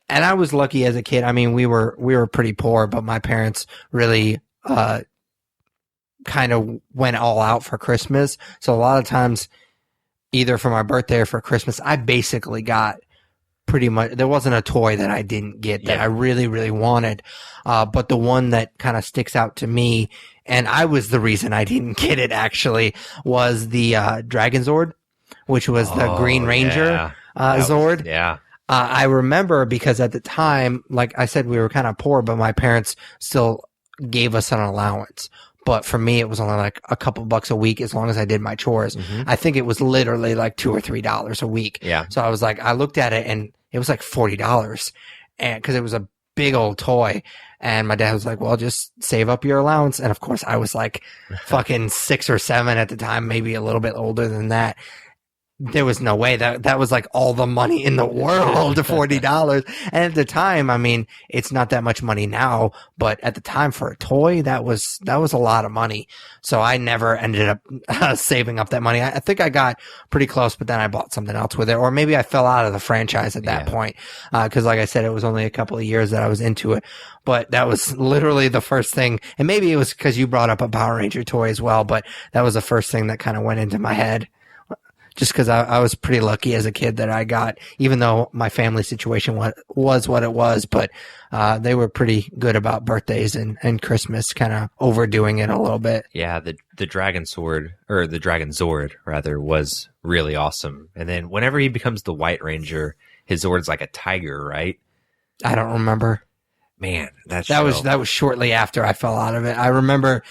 And I was lucky as a kid. I mean, we were pretty poor, but my parents really kind of went all out for Christmas. So a lot of times, either for my birthday or for Christmas, I basically got pretty much, there wasn't a toy that I didn't get that I really, really wanted. But the one that kind of sticks out to me, and I was the reason I didn't get it actually, was the Dragon Zord, which was the Green Ranger Zord. I remember because at the time, like I said, we were kind of poor, but my parents still gave us an allowance. But for me, it was only like a couple bucks a week as long as I did my chores. Mm-hmm. I think it was literally like $2 or $3 a week. Yeah. So I was like, I looked at it and it was like $40, and because it was a big old toy. And my dad was like, well, just save up your allowance. And of course, I was like fucking 6 or 7 at the time, maybe a little bit older than that. There was no way that was like all the money in the world, $40. And at the time, I mean, it's not that much money now, but at the time for a toy, that was a lot of money. So I never ended up saving up that money. I think I got pretty close, but then I bought something else with it, or maybe I fell out of the franchise at that point. Cause like I said, it was only a couple of years that I was into it, but that was literally the first thing. And maybe it was cause you brought up a Power Ranger toy as well, but that was the first thing that kind of went into my head. just because I was pretty lucky as a kid that I got, even though my family situation was what it was, but they were pretty good about birthdays and Christmas, kind of overdoing it a little bit. Yeah, the Dragon Sword, or the Dragon Zord, rather, was really awesome. And then whenever he becomes the White Ranger, his Zord's like a tiger, right? I don't remember. Man, that was shortly after I fell out of it. I remember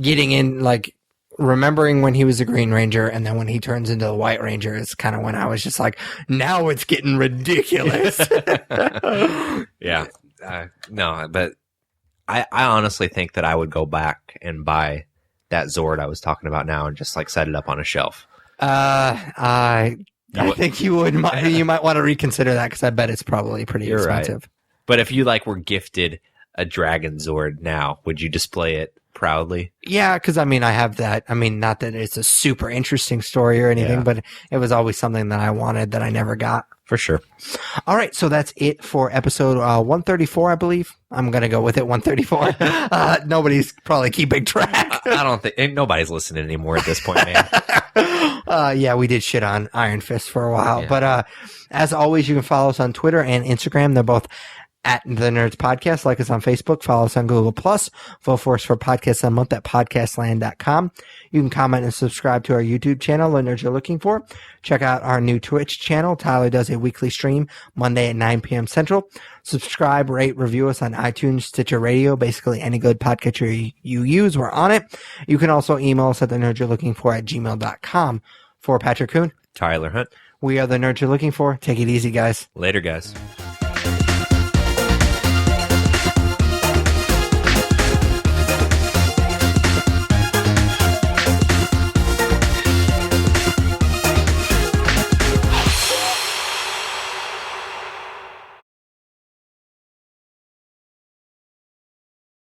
getting in, like, remembering when he was a Green Ranger, and then when he turns into the White Ranger is kind of when I was just like, now it's getting ridiculous. Yeah. No, but I honestly think that I would go back and buy that Zord I was talking about now and just like set it up on a shelf. I think you might want to reconsider that, because I bet it's probably pretty expensive. Right. But if you like were gifted a Dragon Zord now, would you display it proudly? Yeah, because I mean, I have that. I mean, not that it's a super interesting story or anything, but it was always something that I wanted that I never got. For sure. All right, so that's it for episode 134, I believe. I'm going to go with it, 134. Nobody's probably keeping track. I don't think nobody's listening anymore at this point, man. Yeah, we did shit on Iron Fist for a while. Yeah. But as always, you can follow us on Twitter and Instagram. They're both at The Nerds Podcast. Like us on Facebook. Follow us on Google+. Vote for us for Podcast of the Month at podcastland.com. You can comment and subscribe to our YouTube channel, The Nerds You're Looking For. Check out our new Twitch channel. Tyler does a weekly stream Monday at 9 p.m. Central. Subscribe, rate, review us on iTunes, Stitcher Radio, basically any good podcatcher you use, we're on it. You can also email us at thenerdsyou'relooking4@gmail.com. For Patrick Kuhn, Tyler Hunt, we are The Nerds You're Looking For. Take it easy, guys. Later, guys.